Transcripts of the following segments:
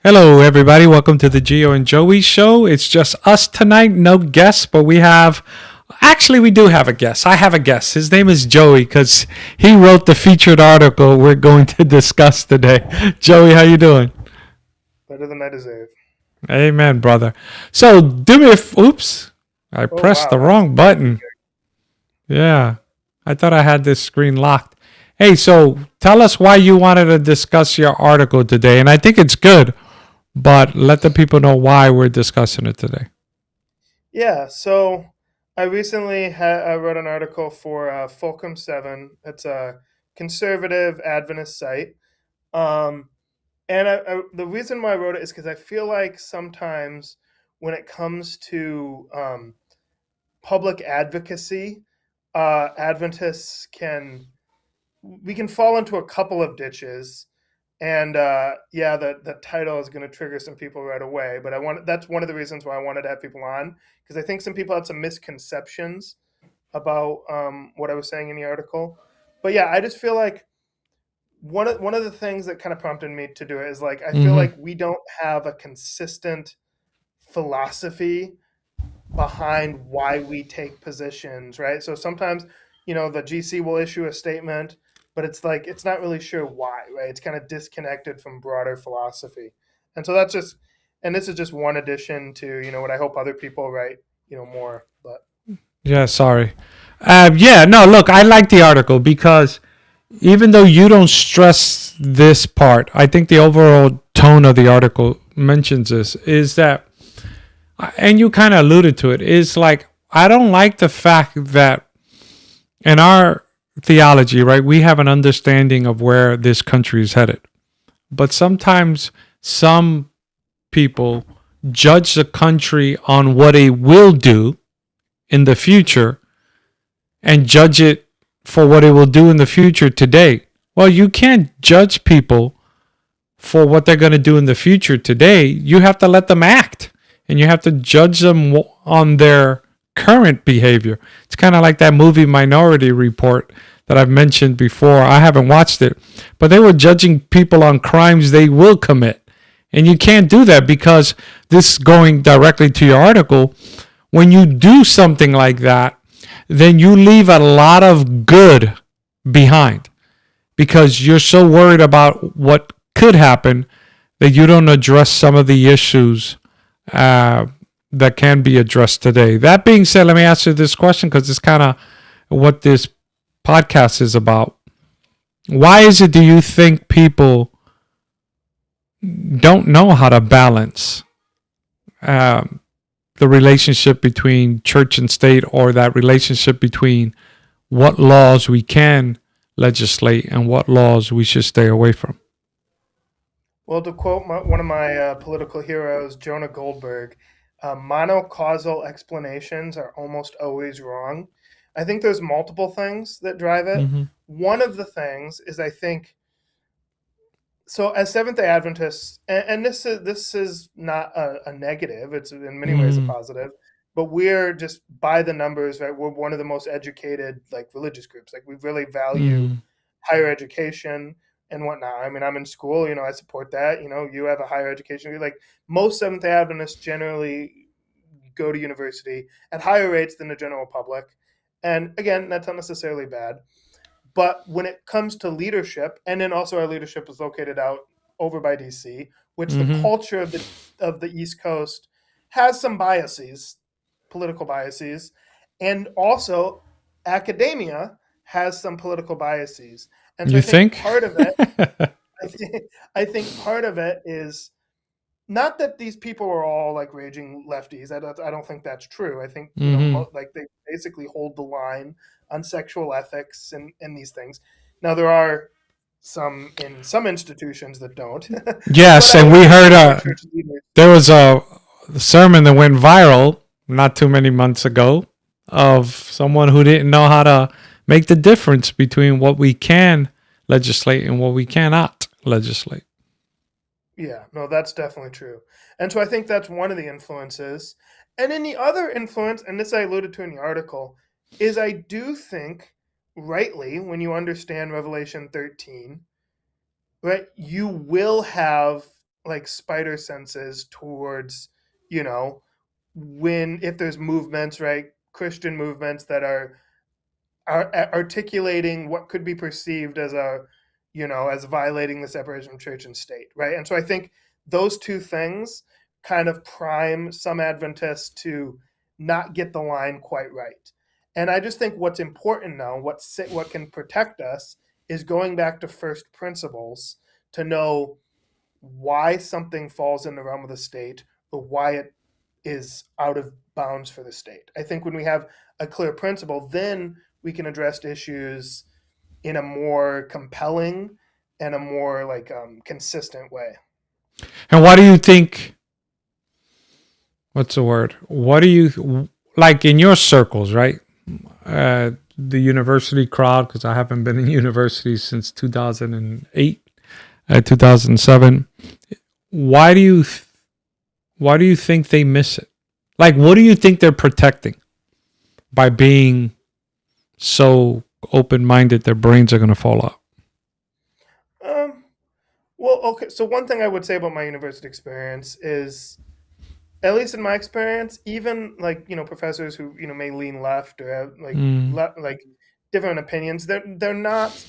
Hello, everybody. Welcome to the Gio and Joey Show. It's just us tonight, no guests, but we do have a guest. I have a guest. His name is Joey because he wrote the featured article we're going to discuss today. Joey, how you doing? Better than I deserve. Amen, brother. So do me a oops, I Oh pressed wow, the that's wrong button. Yeah, I thought I had this screen locked. Hey, so tell us why you wanted to discuss your article today, and I think it's good, but let the people know why we're discussing it today. yeah. So I recently I wrote an article for Fulcrum Seven. It's a conservative Adventist site, um, and the reason why I wrote it is because I feel like sometimes when it comes to public advocacy, Adventists can fall into a couple of ditches. And yeah, the title is going to trigger some people right away. But that's one of the reasons why I wanted to have people on, because I think some people had some misconceptions about what I was saying in the article. But yeah, I just feel like one of the things that kind of prompted me to do it is like I feel Mm-hmm. like we don't have a consistent philosophy behind why we take positions, right? So sometimes, the GC will issue a statement, but it's like it's not really sure why, right? It's kind of disconnected from broader philosophy. And so and this is just one addition to, what I hope other people write, more. But Yeah, sorry. Yeah, no, look, I like the article because even though you don't stress this part, I think the overall tone of the article mentions this is that, and you kind of alluded to it, is like, I don't like the fact that in our theology, right, we have an understanding of where this country is headed. But sometimes some people judge the country on what it will do in the future and judge it for what it will do in the future today. Well, you can't judge people for what they're going to do in the future today. You have to let them act and you have to judge them on their current behavior. It's kind of like that movie Minority Report that I've mentioned before. I haven't watched it, but they were judging people on crimes they will commit. And you can't do that because this going directly to your article, when you do something like that, then you leave a lot of good behind because you're so worried about what could happen that you don't address some of the issues uh, that can be addressed today. That being said, let me ask you this question because it's kind of what this podcast is about. Why is it do you think people don't know how to balance um, the relationship between church and state, or that relationship between what laws we can legislate and what laws we should stay away from? well, to quote one of my political heroes, Jonah Goldberg, monocausal explanations are almost always wrong. I think there's multiple things that drive it. Mm-hmm. One of the things is I think so as Seventh Day Adventists, and this is not a negative; it's in many ways a Mm-hmm. positive. But we're just by the numbers, right? We're one of the most educated like religious groups. Like we really value Mm-hmm. higher education and whatnot. I mean, I'm in school, I support that. You have a higher education. Like most Seventh Day Adventists generally go to university at higher rates than the general public. And again, that's not necessarily bad. But when it comes to leadership, and then also our leadership is located out over by DC, which the Mm-hmm. culture of the East Coast has some biases, political biases, and also academia has some political biases. And so You I think think? part of it, I think, I think part of it is not that these people are all like raging lefties. I don't think that's true. I think Mm-hmm. like they basically hold the line on sexual ethics and these things. Now there are some in some institutions that don't, but Yes, I and would we imagine heard other church leaders. there was a sermon that went viral not too many months ago of someone who didn't know how to make the difference between what we can legislate and what we cannot legislate. Yeah, no, that's definitely true. And so I think that's one of the influences. And then the other influence, and this I alluded to in the article, is I do think rightly when you understand Revelation 13, right, you will have like spider senses towards, you know, if there's movements, right, Christian movements that are articulating what could be perceived as as violating the separation of church and state, right? And so I think those two things kind of prime some Adventists to not get the line quite right. And I just think what's important now, what can protect us, is going back to first principles to know why something falls in the realm of the state or why it is out of bounds for the state. I think when we have a clear principle, then we can address issues in a more compelling and a more consistent way. And what do you think? What's the word? What do you like in your circles, right? The university crowd, because I haven't been in university since 2008, 2007. Why do you think they miss it? Like, what do you think they're protecting by being so open-minded? Their brains are going to fall out. Um, well, okay. So one thing I would say about my university experience is, at least in my experience, even professors who may lean left or have Mm, like different opinions, they're not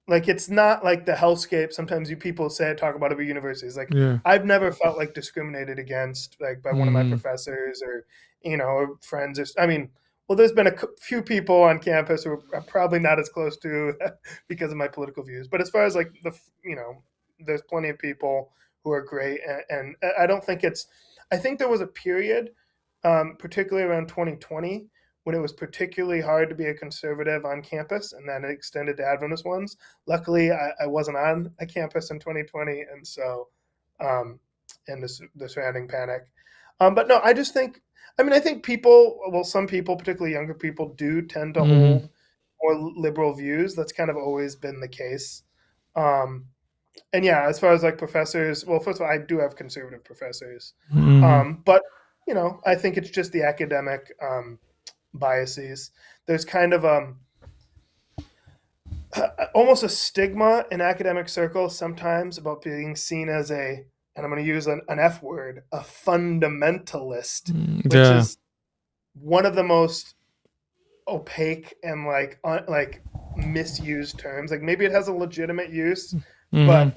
like, it's not like the hellscape sometimes you people talk about at universities. Like, yeah. I've never felt like discriminated against by one of my Mm, professors or or friends. Or I mean, well, there's been few people on campus who are probably not as close to because of my political views. But as far as there's plenty of people who are great, and I don't think it's. I think there was a period, particularly around 2020, when it was particularly hard to be a conservative on campus, and then it extended to Adventist ones. Luckily, I wasn't on a campus in 2020, and so, and the surrounding panic. But no, I just think, I mean, I think some people, particularly younger people, do tend to mm, hold more liberal views. That's kind of always been the case. Um, and yeah, as far as professors, well, first of all, I do have conservative professors, mm, but I think it's just the academic biases. There's kind of almost a stigma in academic circles sometimes about being seen as and I'm going to use an F word, a fundamentalist, which yeah. is one of the most opaque and misused terms. Like, maybe it has a legitimate use, Hmm. but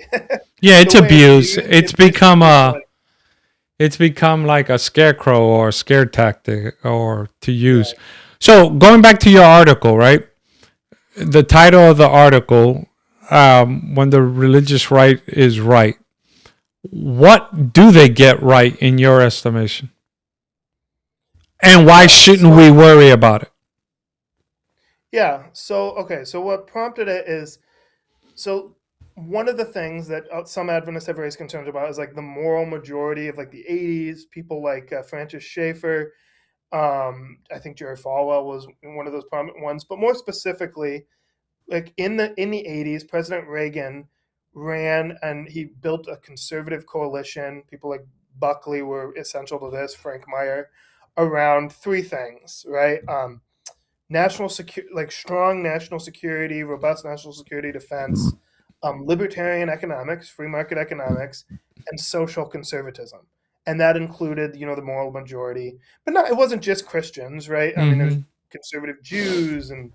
Yeah, the it's way it's abuse. used, It's it's become misused. a. It's become like a scarecrow or a scare tactic or to use. Right. So going back to your article, right? The title of the article, when the religious right is right, what do they get right in your estimation? And why Yeah. shouldn't we worry about it? Yeah. So okay. So what prompted it is, so one of the things that some Adventists have raised concerns about is the moral majority of the 80s. People like Francis Schaeffer, I think Jerry Falwell was one of those prominent ones. But more specifically, in the 80s, President Reagan ran and he built a conservative coalition. People like Buckley were essential to this, Frank Meyer, around three things, right? National security, strong national security, robust national security defense, libertarian economics, free market economics, and social conservatism. And that included, the moral majority, but not. It wasn't just Christians, right? I mean, there's Hmm. conservative Jews, and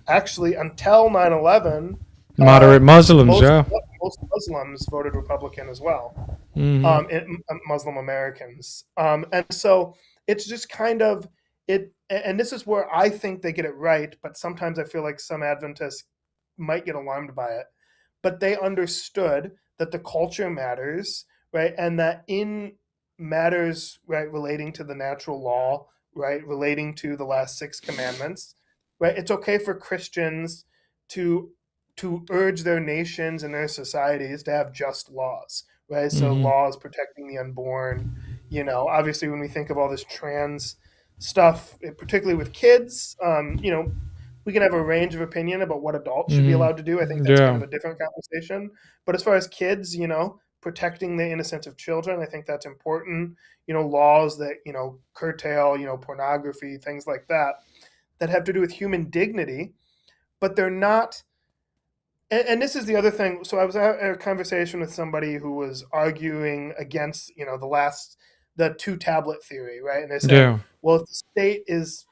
actually, until 9/11, Moderate Muslims, most yeah. most Muslims voted Republican as well, Hmm. Muslim Americans. And so it's just kind of it. And this is where I think they get it right, but sometimes I feel like some Adventists might get alarmed by it. But they understood that the culture matters, right? And that in matters, right, relating to the natural law, right, relating to the last six commandments, right? It's okay for Christians to urge their nations and their societies to have just laws, right? So Hmm. laws protecting the unborn. Obviously, when we think of all this trans stuff, particularly with kids, we can have a range of opinion about what adults should be Hmm. allowed to do. I think that's kind Yeah. of a different conversation. But as far as kids, protecting the innocence of children, I think that's important. Laws that curtail pornography, things like that, that have to do with human dignity, but they're not and this is the other thing. So I was at a conversation with somebody who was arguing against, the two tablet theory, right? And they're saying, Yeah. well, if the state is,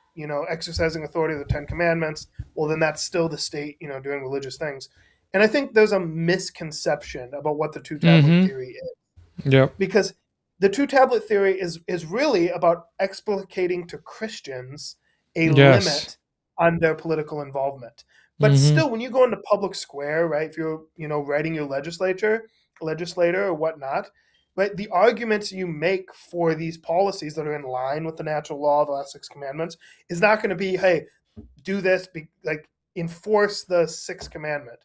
exercising authority of the Ten Commandments, well, then that's still the state, doing religious things. And I think there's a misconception about what the two tablet Mm-hmm. theory is, Yep. because the two tablet theory is really about explicating to Christians a Yes. limit on their political involvement. But Mm-hmm. still, when you go into public square, right, if you're, writing your legislator or whatnot, right, the arguments you make for these policies that are in line with the natural law of the last six commandments is not going to be, hey, do this, like enforce the sixth commandment.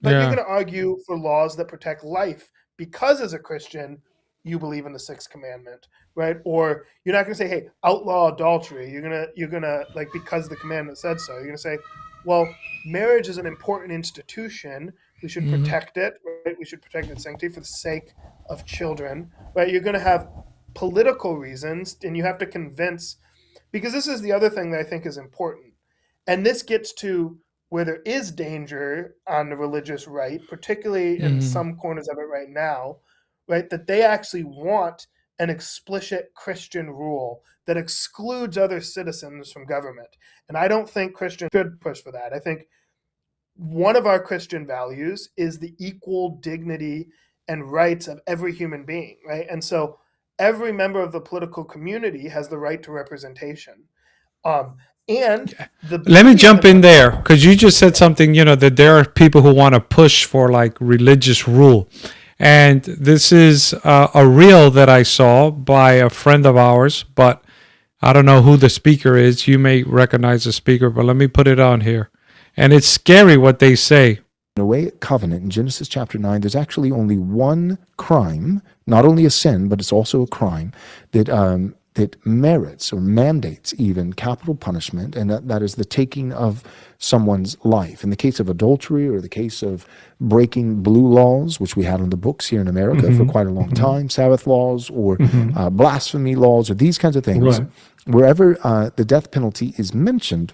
But you're Yeah. going to argue for laws that protect life because, as a Christian, you believe in the sixth commandment, right? Or you're not going to say, "Hey, outlaw adultery." You're gonna like, because the commandment said so. You're going to say, "Well, marriage is an important institution. We should Mm-hmm. protect it. Right? We should protect its sanctity for the sake of children." Right? You're going to have political reasons, and you have to convince, because this is the other thing that I think is important. And this gets to where there is danger on the religious right, particularly in Mm-hmm. some corners of it right now, right? That they actually want an explicit Christian rule that excludes other citizens from government. And I don't think Christians should push for that. I think one of our Christian values is the equal dignity and rights of every human being, right? And so every member of the political community has the right to representation. Um, and the Let me beauty of jump an in there because you just said something, that there are people who want to push for like religious rule. And this is a reel that I saw by a friend of ours, but I don't know who the speaker is. You may recognize the speaker, but let me put it on here. And it's scary what they say. Noahic covenant in Genesis chapter 9, there's actually only one crime, not only a sin, but it's also a crime that merits or mandates even capital punishment, and that is the taking of someone's life. In the case of adultery or the case of breaking blue laws, which we had on the books here in America for quite a long time, Sabbath laws or blasphemy laws or these kinds of things, wherever the death penalty is mentioned,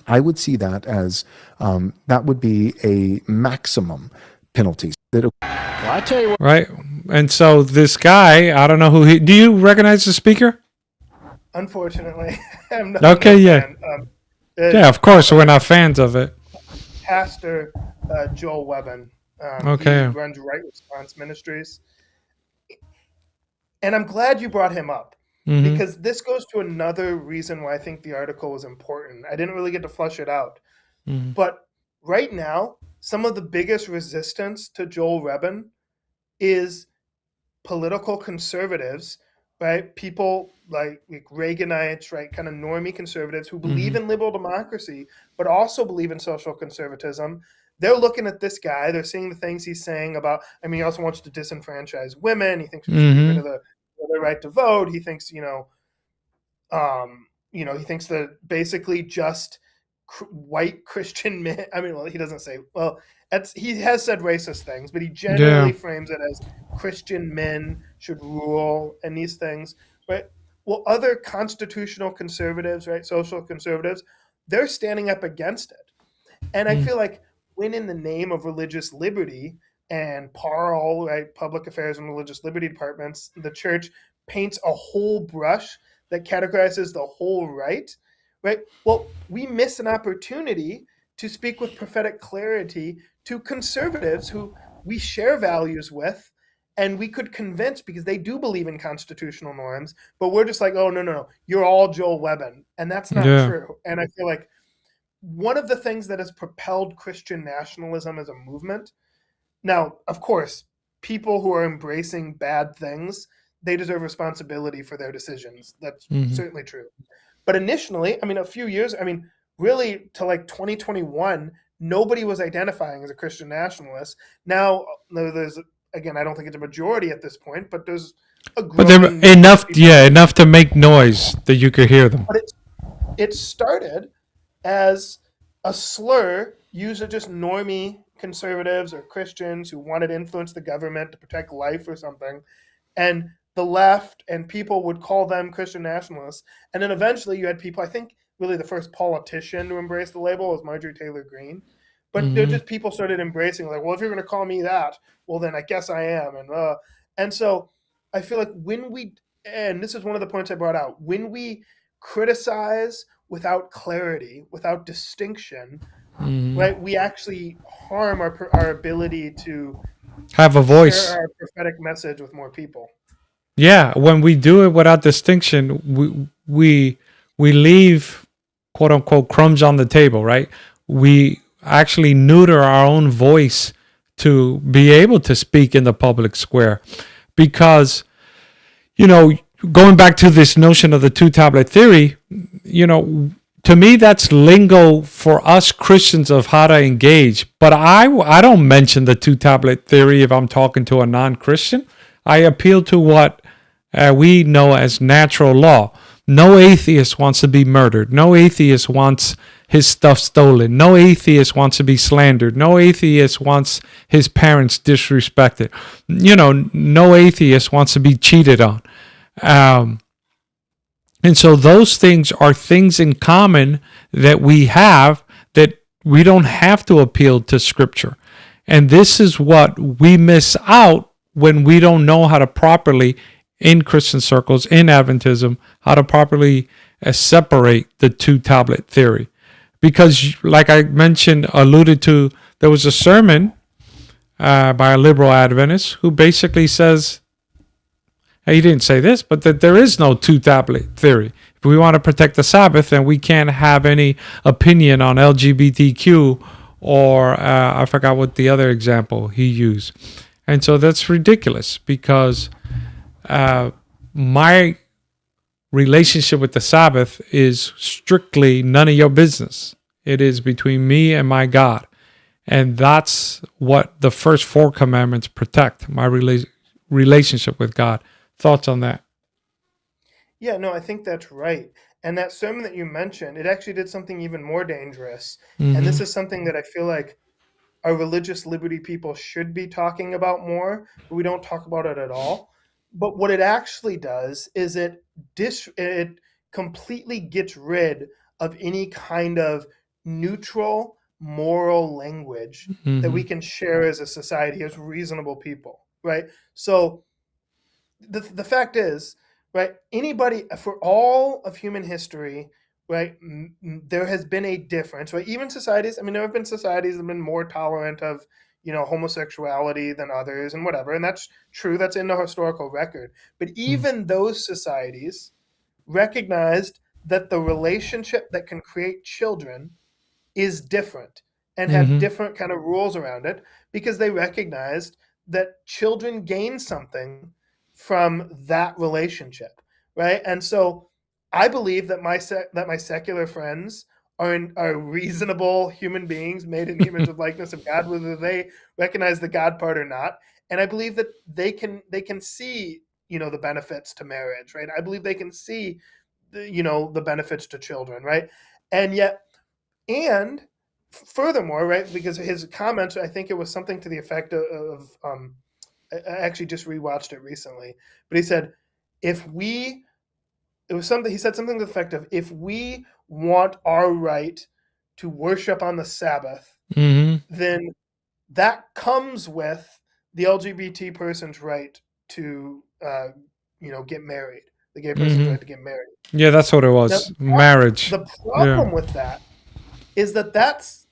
I would see that as that would be a maximum penalty. Well, I tell you what. Right. And so this guy, I don't know who he, do you recognize the speaker? Unfortunately, I'm not Okay. a Yeah. fan. Yeah. Of course. We're not fans of it. Pastor Joel Webben. He Okay. runs Right Response Ministries. And I'm glad you brought him up, Mm-hmm. because this goes to another reason why I think the article was important. I didn't really get to flush it out. Mm-hmm. But right now, some of the biggest resistance to Joel Webben is political conservatives, right? People like Reaganites, right? Kind of normie conservatives who believe in liberal democracy, but also believe in social conservatism. They're looking at this guy. They're seeing the things he's saying about. I mean, he also wants to disenfranchise women. He thinks we should get rid of the right to vote. He thinks, he thinks that basically just white Christian men. I mean, well, he doesn't say. Well, he has said racist things, but he generally Yeah. frames it as Christian men should rule and these things, right? Well, other constitutional conservatives, right, social conservatives, they're standing up against it. And I feel like when in the name of religious liberty and PARL, right, Public Affairs and Religious Liberty Departments, the church paints a whole brush that categorizes the whole right, right? Well, we miss an opportunity to speak with prophetic clarity to conservatives who we share values with, and we could convince, because they do believe in constitutional norms, but we're just like, oh, no, you're all Joel Webben. And that's not Yeah. true. And I feel like one of the things that has propelled Christian nationalism as a movement. Now, of course, people who are embracing bad things, they deserve responsibility for their decisions. That's certainly true. But initially, I mean, a few years, I mean, really to like 2021, nobody was identifying as a Christian nationalist. Now, there's, again, I don't think it's a majority at this point, but there's a But they're growing enough, yeah, enough to make noise that you could hear them. But it started as a slur used to just normie conservatives or Christians who wanted to influence the government to protect life or something. And the left and people would call them Christian nationalists. And then eventually you had people, I think really the first politician to embrace the label was Marjorie Taylor Greene. But they're just people started embracing like, well, if you're going to call me that, well, then I guess I am. And so I feel like and this is one of the points I brought out, when we criticize without clarity, without distinction, right, we actually harm our ability to have a share voice. our prophetic message with more people. Yeah, when we do it without distinction, we leave quote unquote crumbs on the table, right? We actually neuter our own voice to be able to speak in the public square, because going back to this notion of the two tablet theory, to me that's lingo for us Christians of how to engage. But I don't mention the two tablet theory if I'm talking to a non-Christian. I appeal to what we know as natural law. No atheist wants to be murdered. No atheist wants his stuff stolen. No atheist wants to be slandered. No atheist wants his parents disrespected. No atheist wants to be cheated on. And so those things are things in common that we have, that we don't have to appeal to Scripture. And this is what we miss out when we don't know how to properly, in Christian circles, in Adventism, how to properly separate the two tablet theory. Because like I alluded to, there was a sermon by a liberal Adventist who basically says, he didn't say this, but that there is no two tablet theory. If we want to protect the Sabbath, then we can't have any opinion on LGBTQ, or I forgot what the other example he used. And so that's ridiculous, because my relationship with the Sabbath is strictly none of your business. It is between me and my God. And that's what the first 4 commandments protect, my relationship with God. Thoughts on that? Yeah, no, I think that's right. And that sermon that you mentioned, it actually did something even more dangerous. And this is something that I feel like our religious liberty people should be talking about more, but we don't talk about it at all. But what it actually does is it completely gets rid of any kind of neutral moral language that we can share as a society, as reasonable people, right? So the fact is, right, anybody, for all of human history, right, there has been a difference, right? Even societies, I mean, there have been societies that have been more tolerant of, homosexuality than others and whatever. And that's true. That's in the historical record. But even those societies recognized that the relationship that can create children is different and had different kind of rules around it, because they recognized that children gain something from that relationship, right? And so I believe that my secular friends are reasonable human beings made in the image of likeness of God, whether they recognize the God part or not. And I believe that they can see, the benefits to marriage, right? I believe they can see the benefits to children, right? And furthermore, right, because his comments, I think it was something to the effect of I actually just rewatched it recently, but he said, he said something to the effect of, if we want our right to worship on the Sabbath, then that comes with the LGBT person's right to, get married, the gay person's right to get married. Yeah, that's what it was. Now, Marriage. the problem with that is that that's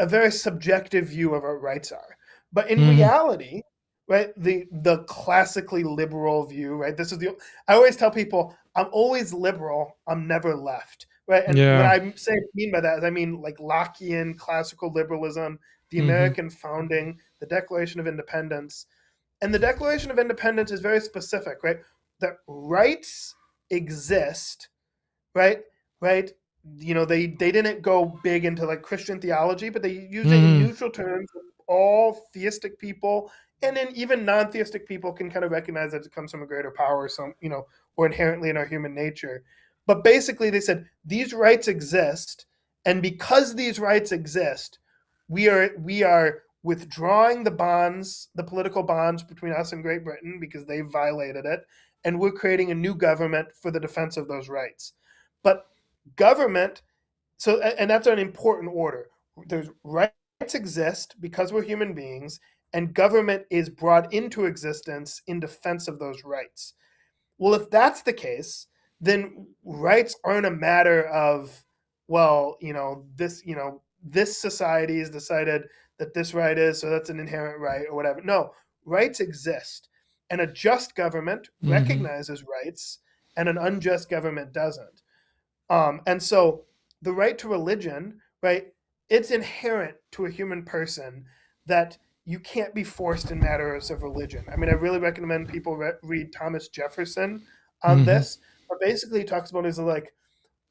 a very subjective view of what rights are. But in reality, right, the classically liberal view, right? I always tell people, I'm always liberal, I'm never left, right? And when I mean by that is I mean like Lockean classical liberalism, the American founding, the Declaration of Independence. And the Declaration of Independence is very specific, right? That rights exist, right? Right? They didn't go big into like Christian theology, but they used it in neutral terms. All theistic people and then even non-theistic people can kind of recognize that it comes from a greater power, or inherently in our human nature. But basically they said these rights exist, and because these rights exist, we are withdrawing the political bonds between us and Great Britain because they violated it, and we're creating a new government for the defense of those rights. But government, and that's an important order. There's rights exist because we're human beings, and government is brought into existence in defense of those rights. Well, if that's the case, then rights aren't a matter of, well, this society has decided that this right is, so that's an inherent right or whatever. No, rights exist. And a just government recognizes rights, and an unjust government doesn't. And so the right to religion, right, it's inherent to a human person that you can't be forced in matters of religion. I mean, I really recommend people read Thomas Jefferson on this. But basically, he talks about is like,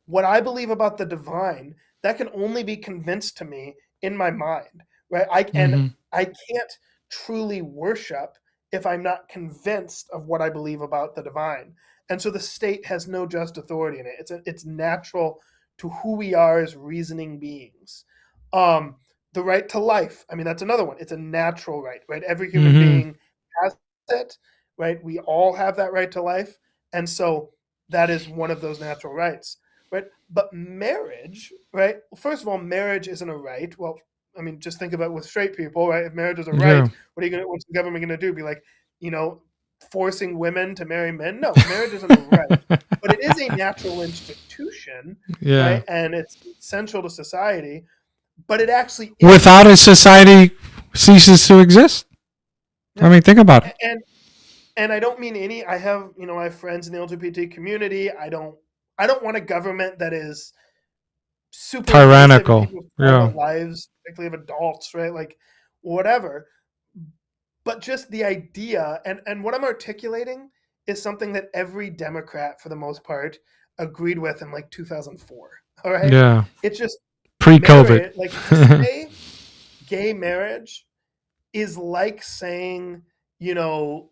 what I believe about the divine, that can only be convinced to me in my mind, right? And I can't truly worship if I'm not convinced of what I believe about the divine. And so the state has no just authority in it. It's natural to who we are as reasoning beings. The right to life, I mean, that's another one. It's a natural right, right? Every human being has it, right? We all have that right to life. And so that is one of those natural rights, right? But marriage, right? First of all, marriage isn't a right. Well, I mean, just think about it with straight people, right? If marriage is a right, what's the government going to do? Be like, forcing women to marry men? No, marriage isn't a right, but it is a natural institution, right? And it's essential to society. But it actually is. Without it, society ceases to exist. I mean, think about it. And I don't mean any. I have friends in the LGBT community. I don't want a government that is super tyrannical. Lives, particularly of adults, right? Like whatever. But just the idea, and what I'm articulating is something that every Democrat, for the most part, agreed with in like 2004. All right. Yeah. It's just pre-COVID. Like to say gay marriage is like saying, no,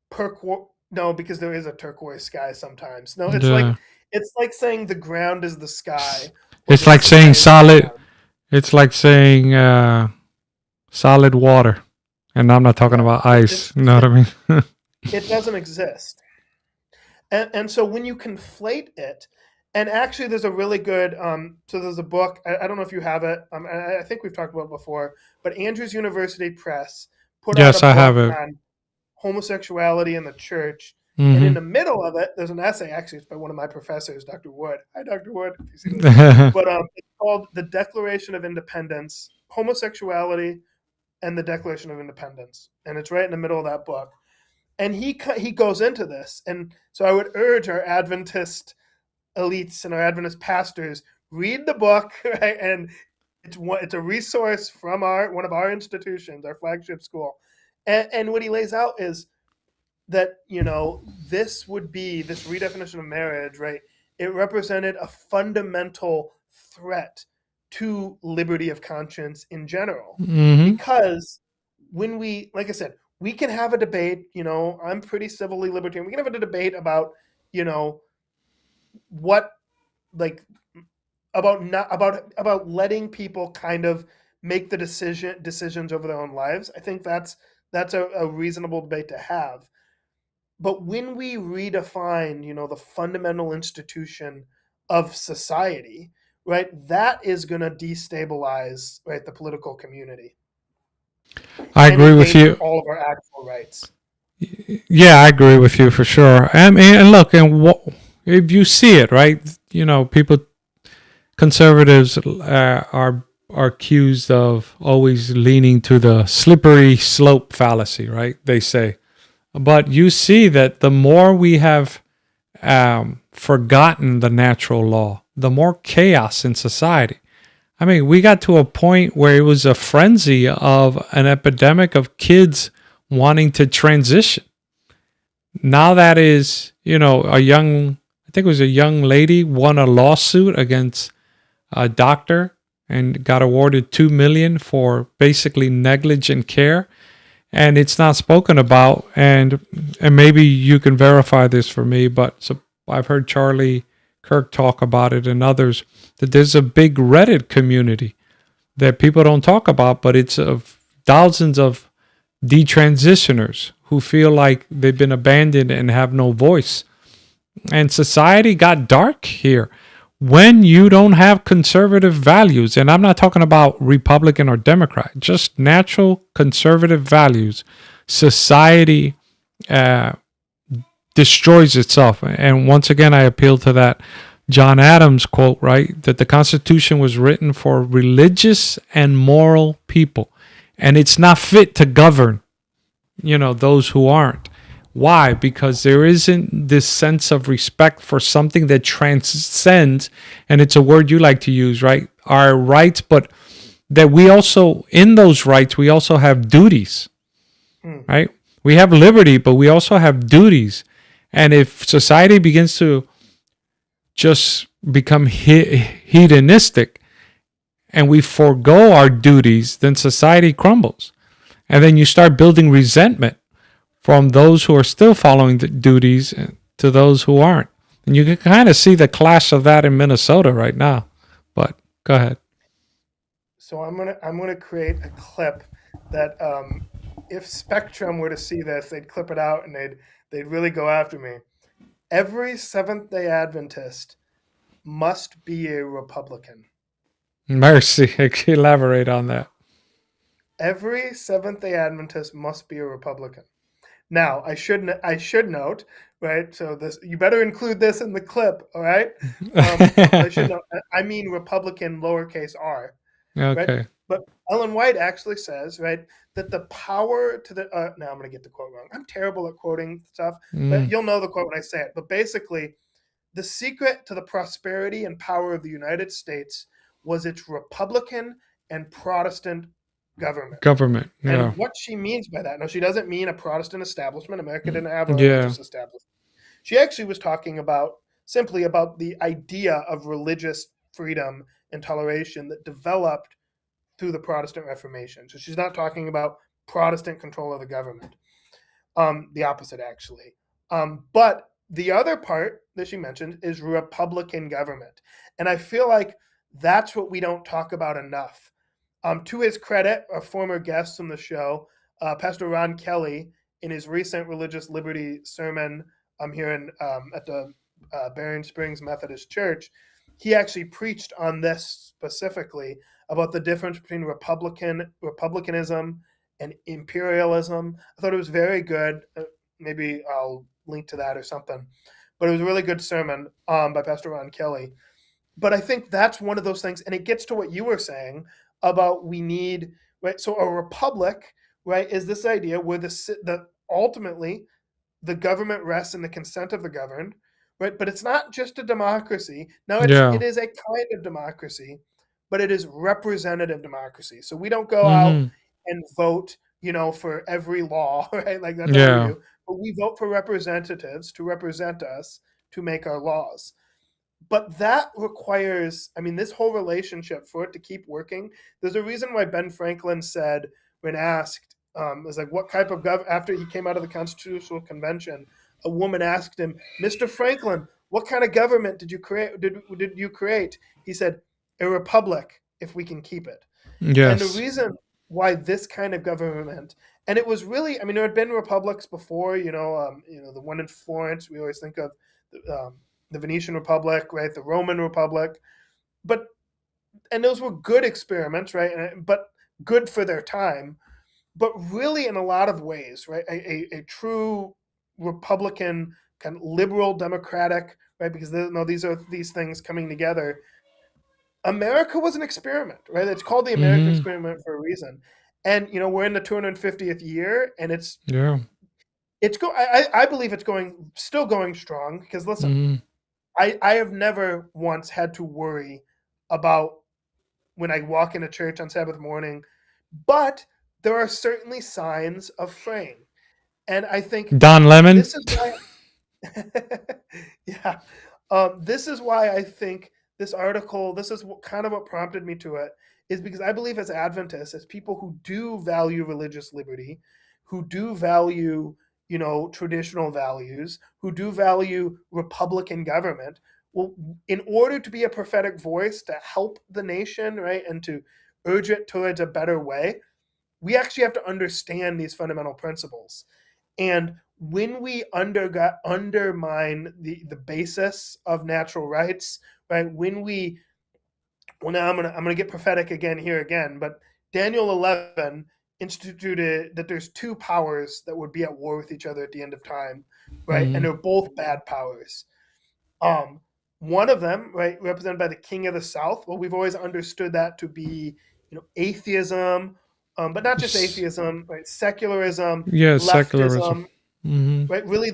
because there is a turquoise sky sometimes. No, it's like saying the ground is the sky. It's like saying solid. It's like saying solid water, and I'm not talking about ice. You know what I mean? It doesn't exist. And so when you conflate it, and actually there's a really good, so there's a book, I don't know if you have it, I think we've talked about it before, but Andrews University Press put out a book I have it. on homosexuality in the church. And in the middle of it, there's an essay, actually, it's by one of my professors, Dr. Wood. Hi, Dr. Wood. If you see this. But it's called The Declaration of Independence, Homosexuality and the Declaration of Independence. And it's right in the middle of that book. And he goes into this. And so I would urge our Adventist elites and our Adventist pastors, read the book, right? And it's a resource from one of our institutions, our flagship school. And what he lays out is that, this redefinition of marriage, right? It represented a fundamental threat to liberty of conscience in general. Because when like I said, we can have a debate, I'm pretty civilly libertarian. We can have a debate about, what, like, about letting people kind of make the decisions over their own lives. I think that's a reasonable debate to have. But when we redefine, the fundamental institution of society, right, that is going to destabilize, right, the political community. I agree with you. All of our actual rights. Yeah, I agree with you for sure. And look, if you see it, right, conservatives are accused of always leaning to the slippery slope fallacy, right? They say. But you see that the more we have forgotten the natural law, the more chaos in society. I mean, we got to a point where it was a frenzy of an epidemic of kids wanting to transition. Now that is, I think it was a young lady won a lawsuit against a doctor and got awarded $2 million for basically negligent care. And it's not spoken about, and maybe you can verify this for me, but I've heard Charlie Kirk talk about it and others, that there's a big Reddit community that people don't talk about, but it's of thousands of detransitioners who feel like they've been abandoned and have no voice. And society got dark here. when you don't have conservative values, and I'm not talking about Republican or Democrat, just natural conservative values, society uh, destroys itself. And once again, I appeal to that John Adams quote, right? That the Constitution was written for religious and moral people, and it's not fit to govern, those who aren't. Why? Because there isn't this sense of respect for something that transcends, and it's a word you like to use, right? Our rights, but that we also, in those rights, we also have duties, right? We have liberty, but we also have duties. And if society begins to just become hedonistic and we forego our duties, then society crumbles. And then you start building resentment from those who are still following the duties to those who aren't. And you can kind of see the clash of that in Minnesota right now. But go ahead. So I'm gonna create a clip that if Spectrum were to see this, they'd clip it out and they'd really go after me. Every Seventh-day Adventist must be a Republican. Mercy, elaborate on that. Every Seventh-day Adventist must be a Republican. Now, I should note, right? So you better include this in the clip, all right? I should note. I mean Republican, lowercase r. Okay. Right? But Ellen White actually says, right, that the power to the now I'm going to get the quote wrong. I'm terrible at quoting stuff, but you'll know the quote when I say it. But basically, the secret to the prosperity and power of the United States was its Republican and Protestant government. Yeah. And what she means by that, no, she doesn't mean a Protestant establishment. America didn't have a religious establishment. She actually was talking simply about the idea of religious freedom and toleration that developed through the Protestant Reformation. So she's not talking about Protestant control of the government. The opposite, actually. But the other part that she mentioned is Republican government. And I feel like that's what we don't talk about enough. To his credit, a former guest on the show, Pastor Ron Kelly, in his recent religious liberty sermon here at the Berrien Springs Methodist Church, he actually preached on this specifically about the difference between republicanism and imperialism. I thought it was very good. Maybe I'll link to that or something. But it was a really good sermon by Pastor Ron Kelly. But I think that's one of those things, and it gets to what you were saying about we need, right? So a republic, right, is this idea where the ultimately the government rests in the consent of the governed, right? But it's not just a democracy. Now it is a kind of democracy, but it is representative democracy. So we don't go out and vote, for every law, right? Like that's what we do. But we vote for representatives to represent us to make our laws. But that requires, this whole relationship, for it to keep working, there's a reason why Ben Franklin said, when asked, was like, what type of after he came out of the Constitutional Convention, a woman asked him, Mr. Franklin, what kind of government did you create? Did you create? He said, a republic, if we can keep it. Yes. And the reason why this kind of government, and it was really, there had been republics before, the one in Florence, we always think of the Venetian Republic, right? The Roman Republic, and those were good experiments, right? But good for their time. But really, in a lot of ways, right? A true Republican, kind of liberal democratic, right? Because these are these things coming together. America was an experiment, right? It's called the American experiment for a reason. And we're in the 250th year, and I believe it's still going strong. Because listen, I have never once had to worry about when I walk into church on Sabbath morning, but there are certainly signs of fraying. And I think Don Lemon. This is why, yeah. This is why I think this article, this is kind of what prompted me to it, is because I believe as Adventists, as people who do value religious liberty, who do value traditional values, who do value Republican government, well, in order to be a prophetic voice to help the nation, right, and to urge it towards a better way, we actually have to understand these fundamental principles. And when we undermine the basis of natural rights, right? Well, now I'm gonna get prophetic again, but Daniel 11 instituted that there's two powers that would be at war with each other at the end of time, right? And Mm-hmm. they're both bad powers. Um, One of them, right, represented by the king of the south. Well, we've always understood that to be, atheism, but not just atheism, right? Secularism, Yeah, secularism. leftism, Mm-hmm. right? Really,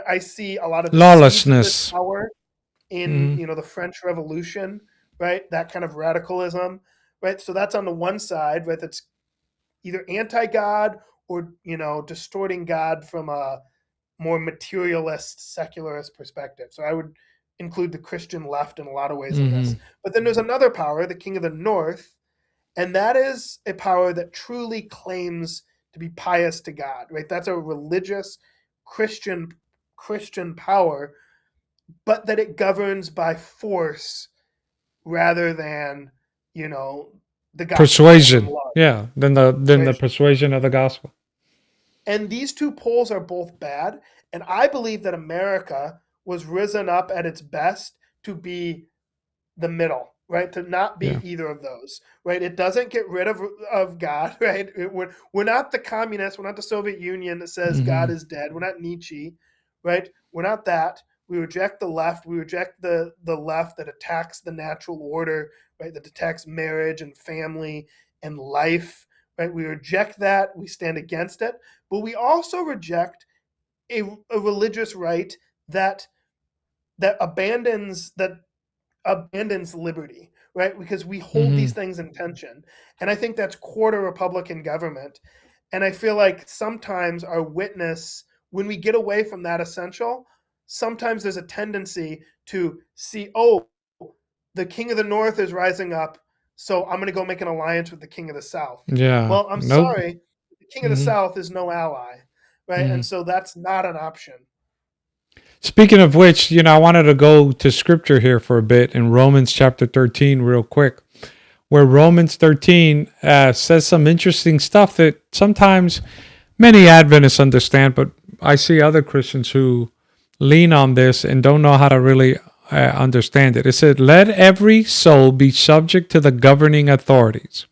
I see a lot of the seeds of this Lawlessness. power in Mm-hmm. the French Revolution, right? That kind of radicalism, right? So that's on the one side, right? That's either anti-God or distorting God from a more materialist, secularist perspective. So I would include the Christian left in a lot of ways in Mm-hmm. this. But then there's another power, the King of the North, and that is a power that truly claims to be pious to God, right? That's a religious Christian power, but that it governs by force rather than, you know, the gospel from Persuasion. love. Yeah. Then the Persuasion. persuasion of the gospel. And these two poles are both bad. And I believe that America was risen up at its best to be the middle, right? To not be Yeah. either of those, right? It doesn't get rid of God, right? We're not the communists. We're not the Soviet Union that says God Mm-hmm. is dead. We're not Nietzsche, right? We're not that. We reject the left. We reject the left that attacks the natural order, right? That attacks marriage and family and life, right? We reject that. We stand against it. But we also reject a religious right that abandons liberty, right? Because we hold Mm-hmm. these things in tension. And I think that's quarter Republican government. And I feel like sometimes our witness, when we get away from that essential, sometimes there's a tendency to see, oh, the king of the north is rising up, so I'm going to go make an alliance with the king of the south. Yeah. Well, I'm Nope. sorry, the king of the Mm-hmm. south is no ally, right? Mm-hmm. And so that's not an option. Speaking of which, I wanted to go to scripture here for a bit in Romans chapter 13, real quick, where Romans 13 says some interesting stuff that sometimes many Adventists understand, but I see other Christians who lean on this and don't know how to really understand it. It said, "Let every soul be subject to the governing authorities,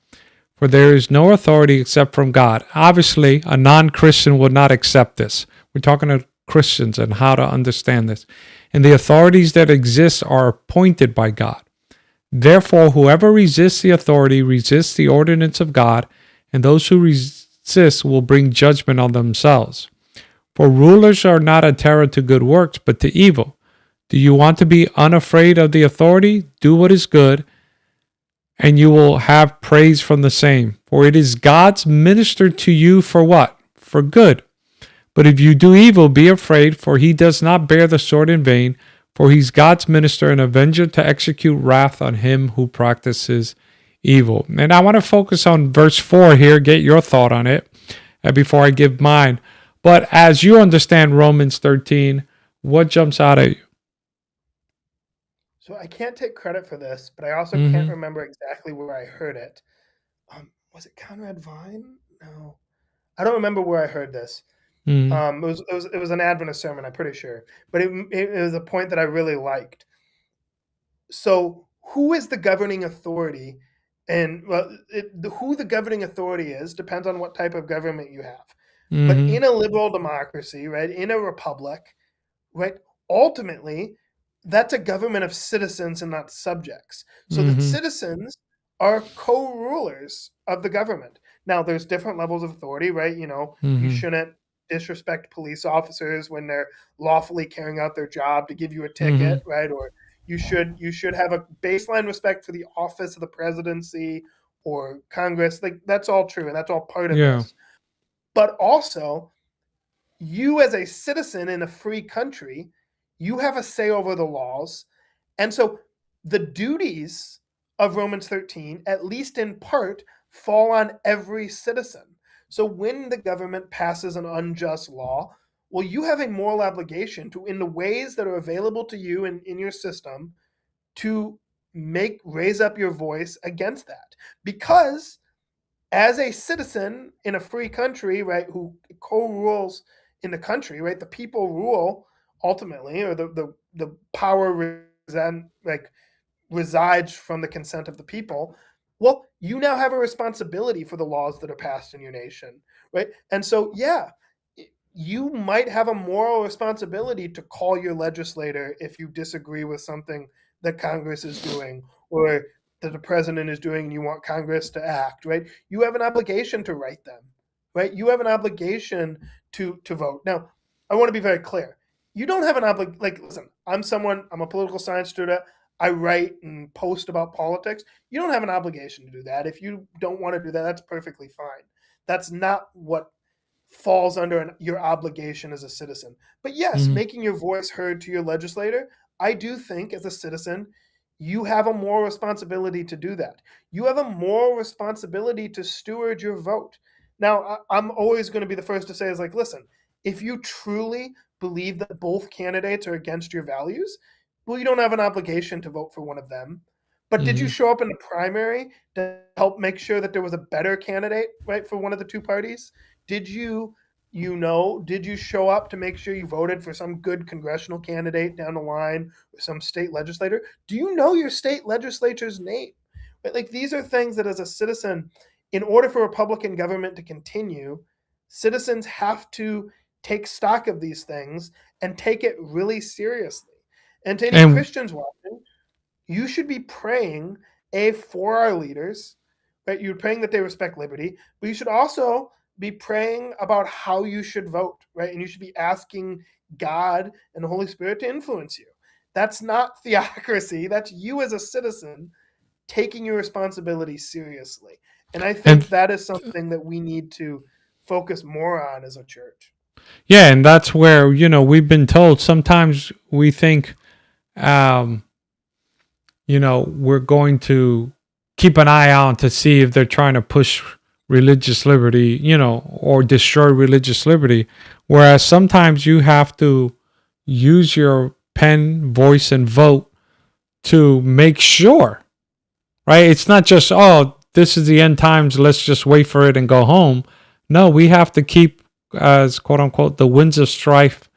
for there is no authority except from God." Obviously, a non-Christian would not accept this. We're talking to Christians and how to understand this. And the authorities that exist are appointed by God. Therefore, whoever resists the authority resists the ordinance of God, and those who resist will bring judgment on themselves. For rulers are not a terror to good works, but to evil. Do you want to be unafraid of the authority? Do what is good, and you will have praise from the same. For it is God's ministered to you for what? For good. But if you do evil, be afraid, for he does not bear the sword in vain, for he's God's minister and avenger to execute wrath on him who practices evil. And I want to focus on verse 4 here, get your thought on it before I give mine. But as you understand Romans 13, what jumps out at you? So I can't take credit for this, but I also can't Mm-hmm. remember exactly where I heard it. Was it Conrad Vine? No, I don't remember where I heard this. Mm-hmm. It was an Adventist sermon, I'm pretty sure, but it was a point that I really liked. So who is the governing authority? And who the governing authority is depends on what type of government you have. But Mm-hmm. in a liberal democracy, right, in a republic, right, ultimately, that's a government of citizens and not subjects. So the Mm-hmm. citizens are co-rulers of the government. Now, there's different levels of authority, right? You Mm-hmm. shouldn't disrespect police officers when they're lawfully carrying out their job to give you a Mm-hmm. ticket, right? Or you should have a baseline respect for the office of the presidency or Congress. Like that's all true, and that's all part of Yeah. this. But also, you as a citizen in a free country, you have a say over the laws. And so the duties of Romans 13, at least in part, fall on every citizen. So when the government passes an unjust law, well, you have a moral obligation to, in the ways that are available to you in your system, to raise up your voice against that. Because as a citizen in a free country, right, who co-rules in the country, right, the people rule ultimately, or the power resent, like resides from the consent of the people, well, you now have a responsibility for the laws that are passed in your nation, right? And so, yeah, you might have a moral responsibility to call your legislator if you disagree with something that Congress is doing or that the president is doing and you want Congress to act, right? You have an obligation to write them, right? You have an obligation to vote. Now, I want to be very clear. You don't have an obligation. Like, listen, I'm a political science student. I write and post about politics. You don't have an obligation to do that. If you don't want to do that, that's perfectly fine. That's not what falls under your obligation as a citizen. But yes, making your voice heard to your legislator, I do think as a citizen, you have a moral responsibility to do that. You have a moral responsibility to steward your vote. Now, I'm always going to be the first to say is like, listen, if you truly believe that both candidates are against your values, well, you don't have an obligation to vote for one of them. But did you show up in the primary to help make sure that there was a better candidate, right, for one of the two parties? Did you show up to make sure you voted for some good congressional candidate down the line or some state legislator? Do you know your state legislature's name? Right? Like, these are things that as a citizen, in order for Republican government to continue, citizens have to take stock of these things and take it really seriously. And to any Christians watching, you should be praying for our leaders, right? You're praying that they respect liberty, but you should also be praying about how you should vote, right? And you should be asking God and the Holy Spirit to influence you. That's not theocracy. That's you as a citizen taking your responsibility seriously. And I think that is something that we need to focus more on as a church. Yeah, and that's where, we've been told sometimes we think, we're going to keep an eye on to see if they're trying to push religious liberty, or destroy religious liberty. Whereas sometimes you have to use your pen, voice, and vote to make sure, right? It's not just, this is the end times, let's just wait for it and go home. No, we have to keep, as quote unquote, the winds of strife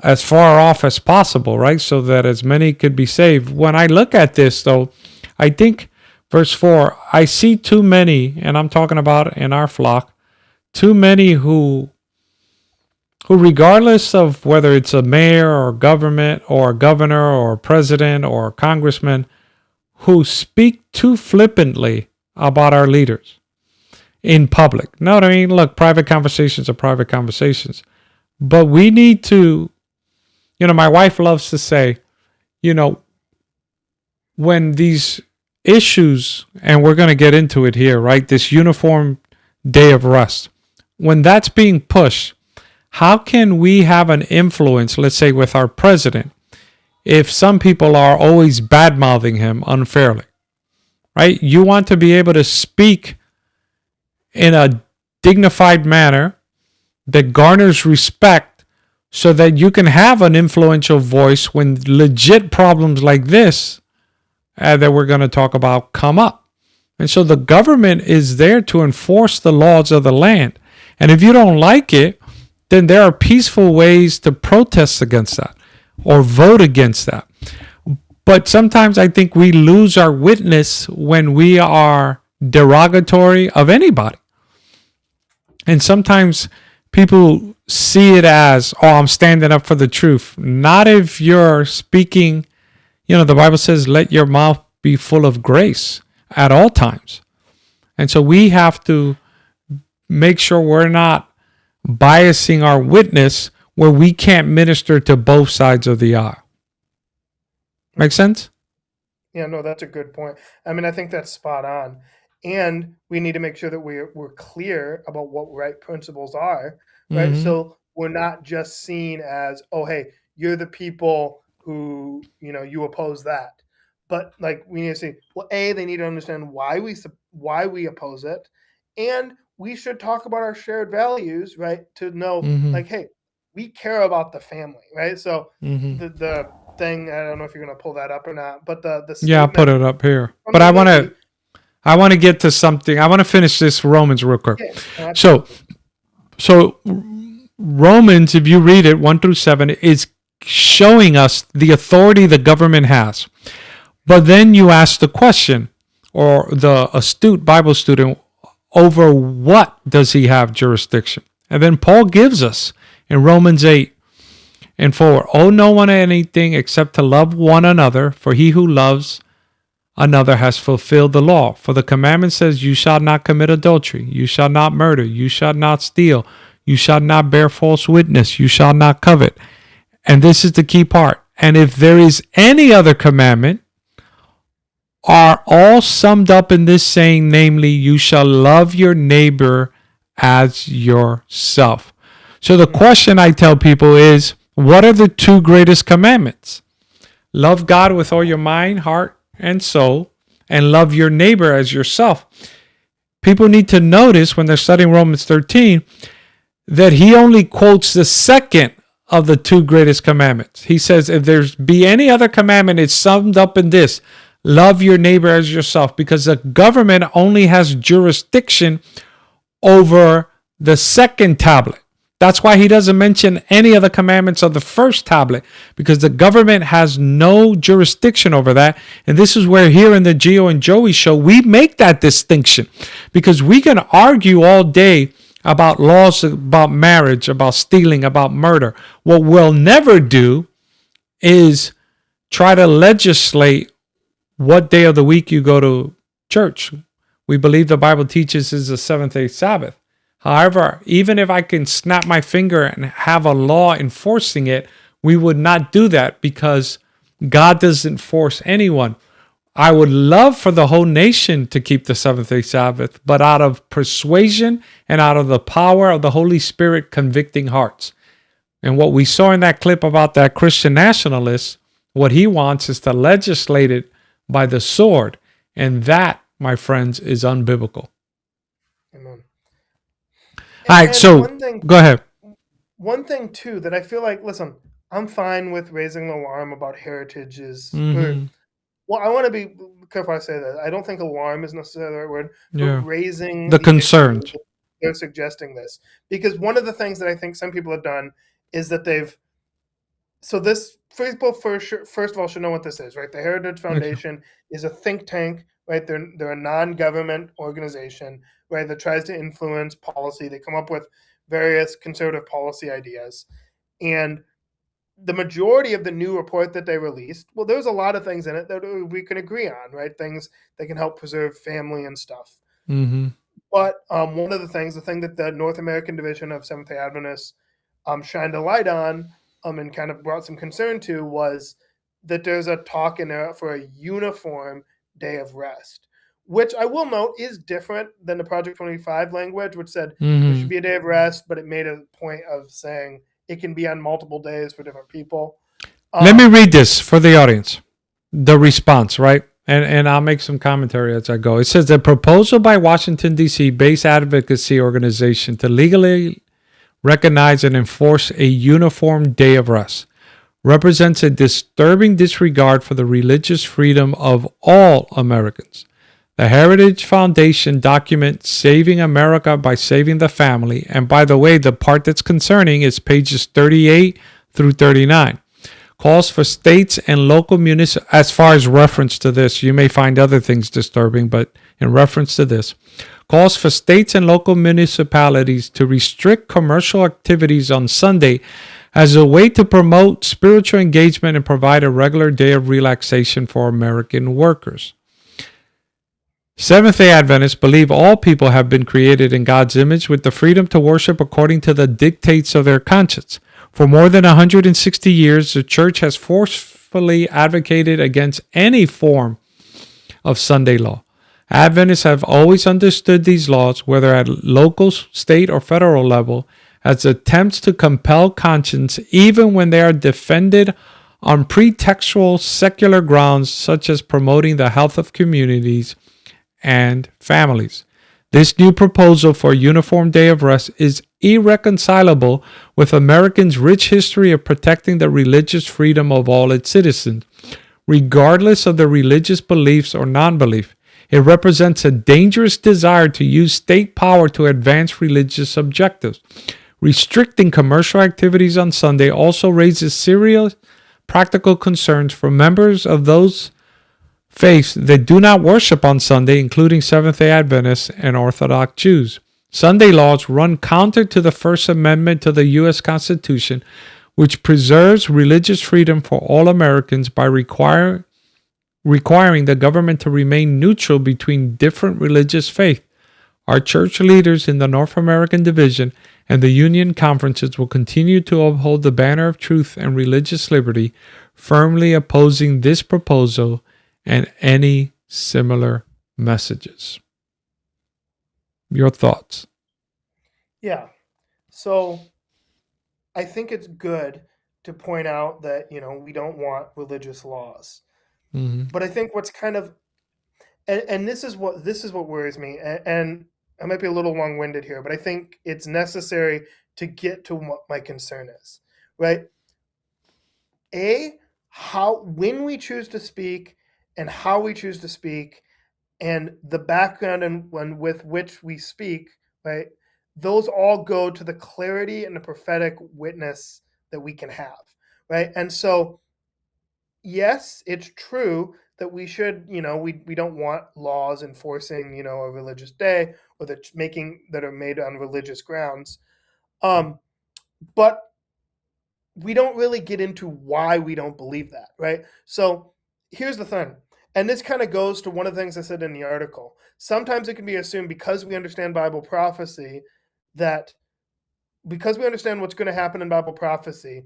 as far off as possible, right? So that as many could be saved. When I look at this, though, I think verse 4, I see too many, and I'm talking about in our flock, too many who regardless of whether it's a mayor or government or a governor or president or congressman, who speak too flippantly about our leaders in public. No, I mean, look, private conversations are private conversations. But we need to, my wife loves to say, when these issues, and we're going to get into it here, right? This uniform day of rest, when that's being pushed, how can we have an influence, let's say with our president, if some people are always bad-mouthing him unfairly, right? You want to be able to speak in a dignified manner that garners respect so that you can have an influential voice when legit problems like this that we're going to talk about come up. And so the government is there to enforce the laws of the land. And if you don't like it, then there are peaceful ways to protest against that or vote against that. But sometimes I think we lose our witness when we are derogatory of anybody. And sometimes people see it as, I'm standing up for the truth. Not if you're speaking, the Bible says, let your mouth be full of grace at all times. And so we have to make sure we're not biasing our witness where we can't minister to both sides of the aisle. Make sense? Yeah, no, that's a good point. I mean, I think that's spot on. And we need to make sure that we're clear about what right principles are, right? Mm-hmm. So we're not just seen as, hey, you're the people who, you oppose that. But like we need to say, well, they need to understand why we oppose it. And we should talk about our shared values, right? To know, like, hey, we care about the family, right? So the thing, I don't know if you're going to pull that up or not, but the I'll put it up here. But I want to get to something. I want to finish this Romans real quick. Yeah, so Romans, if you read it 1-7, is showing us the authority the government has. But then you ask the question, or the astute Bible student, over what does he have jurisdiction? And then Paul gives us in Romans 8 and 4, owe no one anything except to love one another, for he who loves another has fulfilled the law. For the commandment says, you shall not commit adultery, you shall not murder, you shall not steal, you shall not bear false witness, you shall not covet. And this is the key part. And if there is any other commandment, are all summed up in this saying, namely, you shall love your neighbor as yourself. So the question I tell people is, what are the two greatest commandments? Love God with all your mind, heart, and soul, and love your neighbor as yourself. People need to notice when they're studying Romans 13 that he only quotes the second of the two greatest commandments. He says, if there's be any other commandment, it's summed up in this: love your neighbor as yourself, because the government only has jurisdiction over the second tablet. That's why he doesn't mention any of the commandments of the first tablet, because the government has no jurisdiction over that. And this is where here in the Gio and Joey Show, we make that distinction, because we can argue all day about laws, about marriage, about stealing, about murder. What we'll never do is try to legislate what day of the week you go to church. We believe the Bible teaches is the seventh-day Sabbath. However, even if I can snap my finger and have a law enforcing it, we would not do that, because God doesn't force anyone. I would love for the whole nation to keep the seventh-day Sabbath, but out of persuasion and out of the power of the Holy Spirit convicting hearts. And what we saw in that clip about that Christian nationalist, what he wants is to legislate it by the sword. And that, my friends, is unbiblical. Amen. All right, so go ahead. One thing, too, that I feel like, listen, I'm fine with raising an alarm about heritages. Well, I want to be careful I say that. I don't think alarm is necessarily the right word. Yeah. But raising the concerns. They're suggesting this. Because one of the things that I think some people have done is that they've... So this, people first of all should know what this is, right? The Heritage Foundation is a think tank, right? They're a non-government organization, right, that tries to influence policy. They come up with various conservative policy ideas. And the majority of the new report that they released, well, there's a lot of things in it that we can agree on, right? Things that can help preserve family and stuff. But one of the thing that the North American Division of Seventh-day Adventists shined a light on and kind of brought some concern to, was that there's a talk in there for a uniform day of rest, which I will note is different than the Project 25 language, which said there should be a day of rest, but it made a point of saying it can be on multiple days for different people. Let me read this for the audience. The response, right? And I'll make some commentary as I go. It says, the proposal by Washington, D.C. based advocacy organization to legally recognize and enforce a uniform day of rest represents a disturbing disregard for the religious freedom of all Americans. The Heritage Foundation document Saving America by Saving the Family, and by the way, the part that's concerning is pages 38 through 39, calls for states and local municipalities, as far as reference to this, you may find other things disturbing, but in reference to this, calls for states and local municipalities to restrict commercial activities on Sunday as a way to promote spiritual engagement and provide a regular day of relaxation for American workers. Seventh-day Adventists believe all people have been created in God's image with the freedom to worship according to the dictates of their conscience. For more than 160 years, the church has forcefully advocated against any form of Sunday law. Adventists have always understood these laws, whether at local, state, or federal level, as attempts to compel conscience, even when they are defended on pretextual secular grounds such as promoting the health of communities and families. This new proposal for a uniform day of rest is irreconcilable with Americans' rich history of protecting the religious freedom of all its citizens, regardless of their religious beliefs or non-belief. It represents a dangerous desire to use state power to advance religious objectives. Restricting commercial activities on Sunday also raises serious practical concerns for members of those faiths that do not worship on Sunday, including Seventh-day Adventists and Orthodox Jews. Sunday laws run counter to the First Amendment to the U.S. Constitution, which preserves religious freedom for all Americans by requiring the government to remain neutral between different religious faiths. Our church leaders in the North American Division and the Union Conferences will continue to uphold the banner of truth and religious liberty, firmly opposing this proposal and any similar messages. Your thoughts? Yeah. So I think it's good to point out that, we don't want religious laws. Mm-hmm. But I think what's kind of, and this is what worries me, and I might be a little long-winded here, but I think it's necessary to get to what my concern is, right? When we choose to speak and how we choose to speak and the background and with which we speak, right? Those all go to the clarity and the prophetic witness that we can have, right? And so, yes, it's true that we should, we don't want laws enforcing, a religious day or that are made on religious grounds. But we don't really get into why we don't believe that, right? So here's the thing. And this kind of goes to one of the things I said in the article. Sometimes it can be assumed because we understand Bible prophecy that because we understand what's going to happen in Bible prophecy,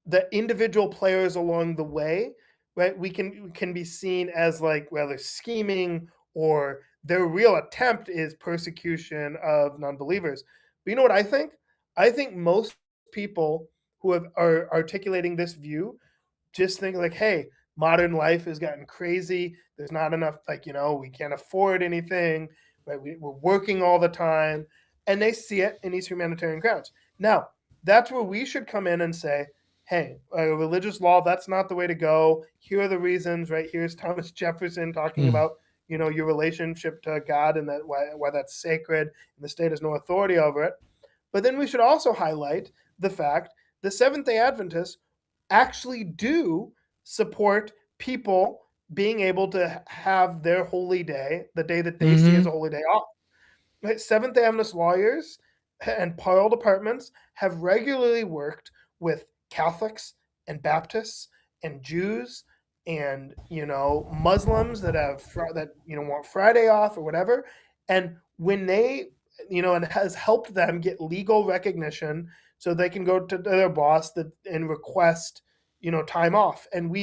the individual players along the way, right, we can be seen as like whether scheming or their real attempt is persecution of non-believers. But you know what I think? I think most people who are articulating this view just think like, hey, modern life has gotten crazy. There's not enough, we can't afford anything, right? We're working all the time. And they see it in these humanitarian grounds. Now, that's where we should come in and say, hey, a religious law, that's not the way to go. Here are the reasons, right? Here's Thomas Jefferson talking about, your relationship to God and that why that's sacred and the state has no authority over it. But then we should also highlight the fact the Seventh-day Adventists actually do support people being able to have their holy day, the day that they see as a holy day off. Right? Seventh-day Adventist lawyers and parole departments have regularly worked with Catholics and Baptists and Jews and Muslims that want Friday off or whatever. And when they and has helped them get legal recognition so they can go to their boss and request time off. And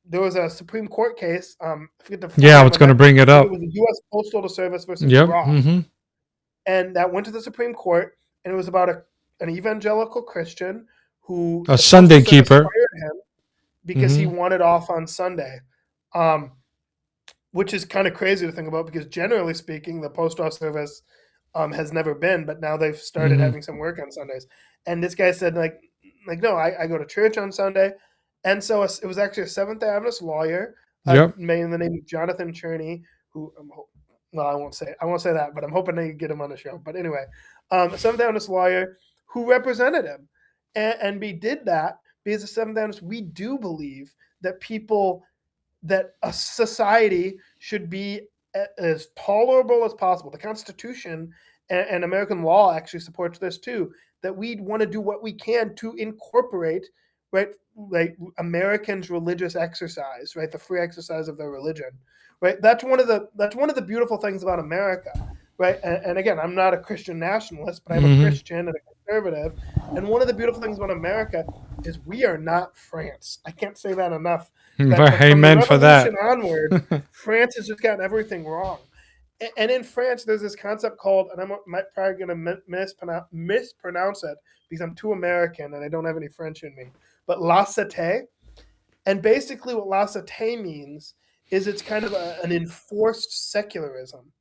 there was a Supreme Court case. I forget the Yeah, I was going to bring it up. It was the U.S. Postal Service versus Yep. Roth. Mm-hmm. And that went to the Supreme Court, and it was about an evangelical Christian who A Sunday keeper fired him because he wanted off on Sunday, which is kind of crazy to think about because generally speaking, the Postal Service has never been, but now they've started having some work on Sundays. And this guy said, like no, I go to church on Sunday. And so it was actually a Seventh-day Adventist lawyer, made in the name of Jonathan Cherney, who I won't say that, but I'm hoping they get him on the show. But anyway, a Seventh-day Adventist lawyer who represented him, and we did that because as Seventh-day Adventists, we do believe that that a society should be as tolerable as possible. The Constitution and American law actually supports this too, that we want to do what we can to incorporate, right, like Americans' religious exercise, right, the free exercise of their religion, right. That's one of the beautiful things about America, right. And again, I'm not a Christian nationalist, but I'm a Christian and a conservative. And one of the beautiful things about America is we are not France. I can't say that enough. Amen for that. Onward, France has just gotten everything wrong. And in France, there's this concept called, and I'm probably going to mispronounce it because I'm too American and I don't have any French in me, but laïcité. And basically what laïcité means is it's kind of an enforced secularism,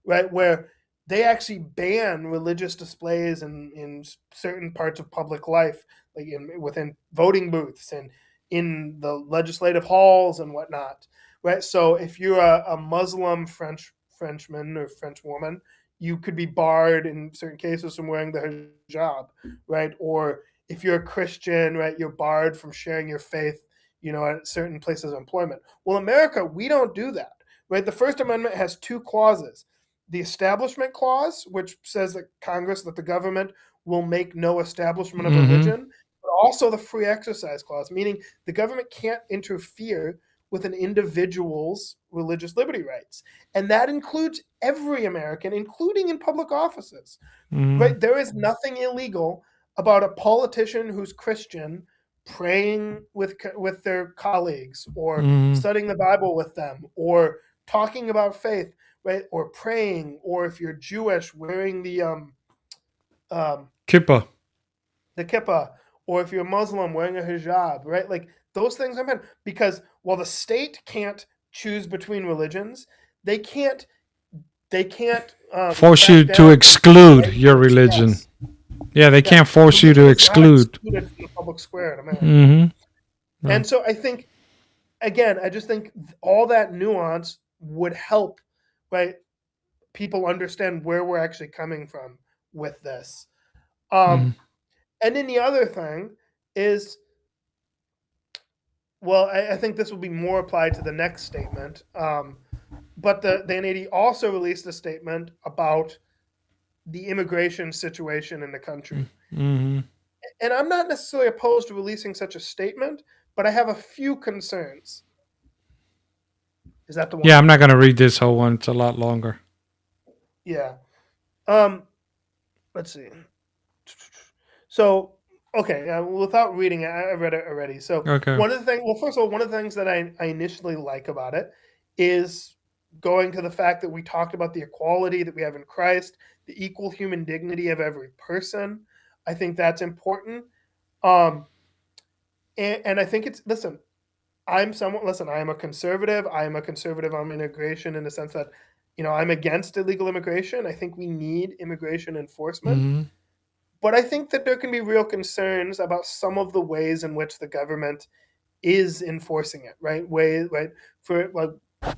right, where they actually ban religious displays in certain parts of public life, like within voting booths and in the legislative halls and whatnot, right? So if you're a Muslim Frenchman or French woman, you could be barred in certain cases from wearing the hijab, right? Or if you're a Christian, right, you're barred from sharing your faith, at certain places of employment. Well, America, we don't do that, right? The First Amendment has two clauses. The Establishment Clause, which says that the government will make no establishment of religion, but also the Free Exercise Clause, meaning the government can't interfere with an individual's religious liberty rights. And that includes every American, including in public offices. Right? There is nothing illegal about a politician who's Christian praying with their colleagues, or studying the Bible with them, or talking about faith, right? Or praying, or if you're Jewish, wearing the Kippah. kippah, or if you're Muslim, wearing a hijab, right? Like those things are meant, because while the state can't choose between religions, they can't Force you to exclude your religion. Yes. Yeah, they can't force you to exclude. From the public square in America. And so I think, again, I just think all that nuance would help, right, people understand where we're actually coming from with this. And then the other thing is, well, I think this will be more applied to the next statement, but the NAD also released a statement about the immigration situation in the country. And I'm not necessarily opposed to releasing such a statement, but I have a few concerns. Is that the one? Yeah, I'm not going to read this whole one. It's a lot longer. Yeah. Let's see. So, okay, without reading it, I read it already. So, Okay. one of the things that I initially like about it is going to the fact that we talked about the equality that we have in Christ, the equal human dignity of every person. I think that's important. And I think it's, I am a conservative. I am a conservative on immigration in the sense that, I'm against illegal immigration. I think we need immigration enforcement. But I think that there can be real concerns about some of the ways in which the government is enforcing it, right?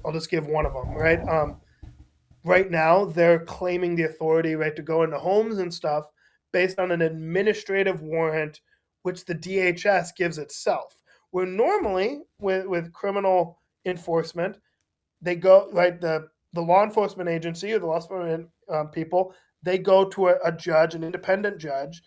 I'll just give one of them, right? Right now, they're claiming the authority, right, to go into homes and stuff based on an administrative warrant, which the DHS gives itself. Where normally, with criminal enforcement, they go, right, the law enforcement agency or the law enforcement people, they go to a judge, an independent judge,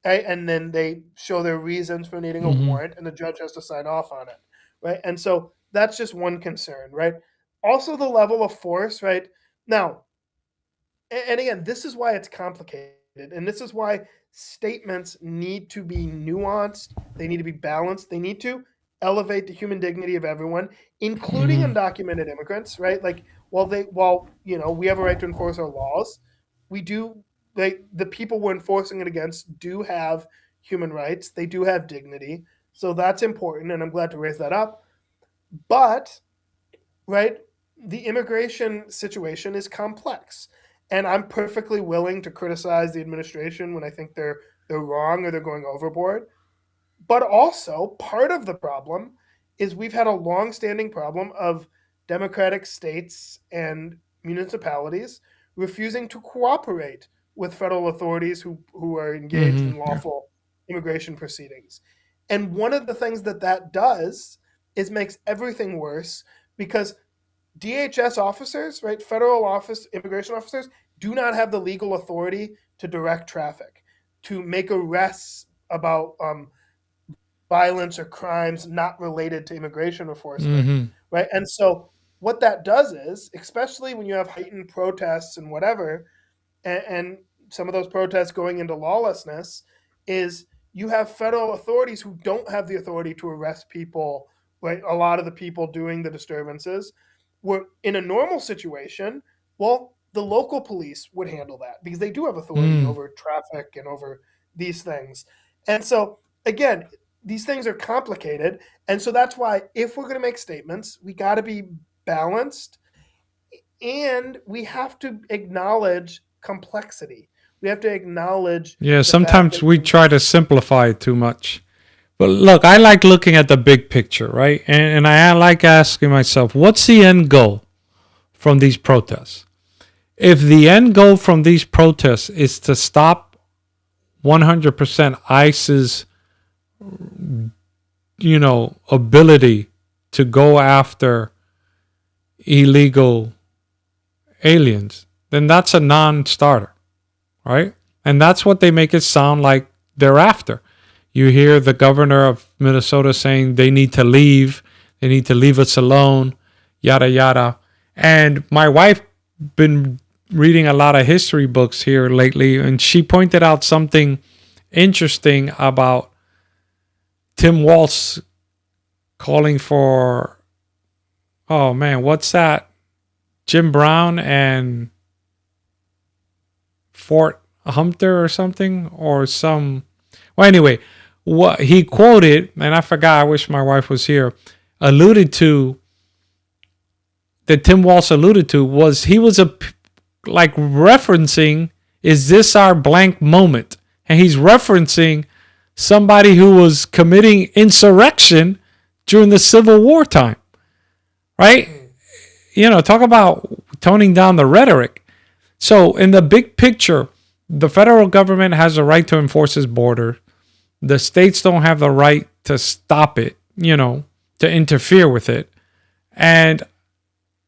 right, and then they show their reasons for needing a warrant, and the judge has to sign off on it, right? And so that's just one concern, right? Also, the level of force, right? Now, and again, this is why it's complicated, and this is why statements need to be nuanced. They need to be balanced. They need to elevate the human dignity of everyone, including undocumented immigrants, right? Like, while we have a right to enforce our laws, we do. The people we're enforcing it against do have human rights. They do have dignity. So that's important, and I'm glad to raise that up. But, right, the immigration situation is complex, and I'm perfectly willing to criticize the administration when I think they're wrong or they're going overboard. But also, part of the problem is we've had a long-standing problem of democratic states and municipalities refusing to cooperate with federal authorities who are engaged in lawful immigration proceedings. And one of the things that does is makes everything worse, because DHS officers, right, federal immigration officers, do not have the legal authority to direct traffic, to make arrests about violence or crimes not related to immigration enforcement, right? And so what that does is, especially when you have heightened protests and whatever, and some of those protests going into lawlessness, is you have federal authorities who don't have the authority to arrest people, right? A lot of the people doing the disturbances. Were in a normal situation, well, the local police would handle that because they do have authority over traffic and over these things. And so, again, these things are complicated. And so that's why if we're going to make statements, we got to be balanced, and we have to acknowledge complexity. We have to acknowledge. Yeah, sometimes we try to simplify it too much. But look, I like looking at the big picture, right? And I like asking myself, what's the end goal from these protests? If the end goal from these protests is to stop 100% ICE's ability to go after illegal aliens, then that's a non-starter, right? And that's what they make it sound like they're after. You hear the governor of Minnesota saying they need to leave us alone, yada yada. And my wife been reading a lot of history books here lately, and she pointed out something interesting about Tim Walz calling for, oh man, what's that? Jim Brown and Fort Sumter or something, or some. Well, anyway, what he quoted, and I forgot, I wish my wife was here, alluded to, that Tim Walz alluded to, was he was like referencing, is this our blank moment? And he's referencing somebody who was committing insurrection during the Civil War time, right? Talk about toning down the rhetoric. So in the big picture, the federal government has a right to enforce its border. The states don't have the right to stop it, to interfere with it. And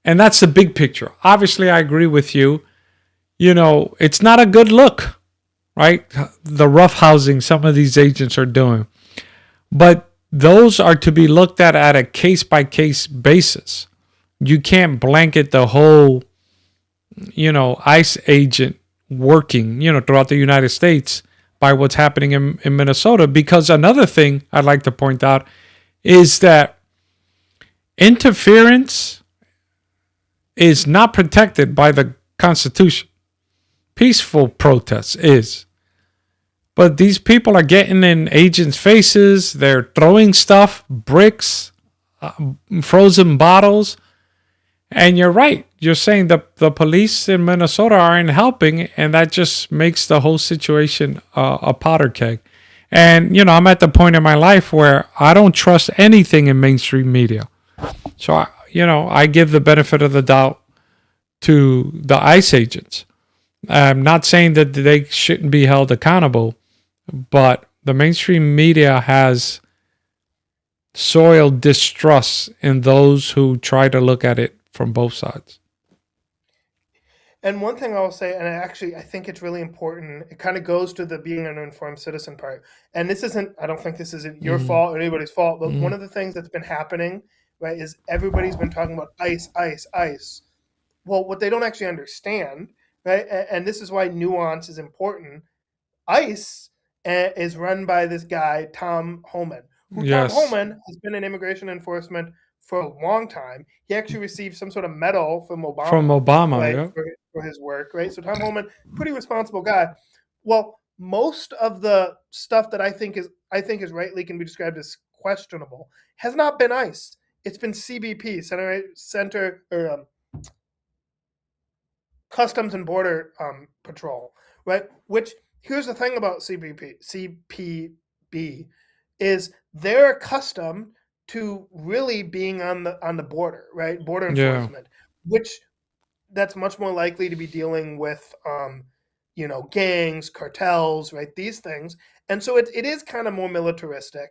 that's the big picture. Obviously, I agree with you. It's not a good look, right? The roughhousing some of these agents are doing. But those are to be looked at a case-by-case basis. You can't blanket the whole, ICE agent working, throughout the United States by what's happening in Minnesota. Because another thing I'd like to point out is that interference is not protected by the Constitution. Peaceful protests is. But these people are getting in agents' faces. They're throwing stuff, bricks, frozen bottles. And you're right. You're saying the police in Minnesota aren't helping, and that just makes the whole situation a powder keg. And, I'm at the point in my life where I don't trust anything in mainstream media. So, I give the benefit of the doubt to the ICE agents. I'm not saying that they shouldn't be held accountable, but the mainstream media has soiled distrust in those who try to look at it from both sides. And one thing I'll say, and I think it's really important, it kind of goes to the being an informed citizen part. And I don't think this is your fault or anybody's fault, but one of the things that's been happening, right, is everybody's been talking about ICE, ICE, ICE. Well, what they don't actually understand, right, and this is why nuance is important, ICE is run by this guy, Tom Homan, who Yes. Tom Homan has been in immigration enforcement for a long time. He actually received some sort of medal from Obama. Right, yeah. for his work, right? So Tom Homan, pretty responsible guy. Well, most of the stuff that I think is rightly can be described as questionable has not been ICE. It's been CBP, Center or Customs and Border Patrol, right? Which, here's the thing about CPB is they're accustomed to really being on the border, right? Border enforcement, which that's much more likely to be dealing with, gangs, cartels, right? These things. And so it is kind of more militaristic.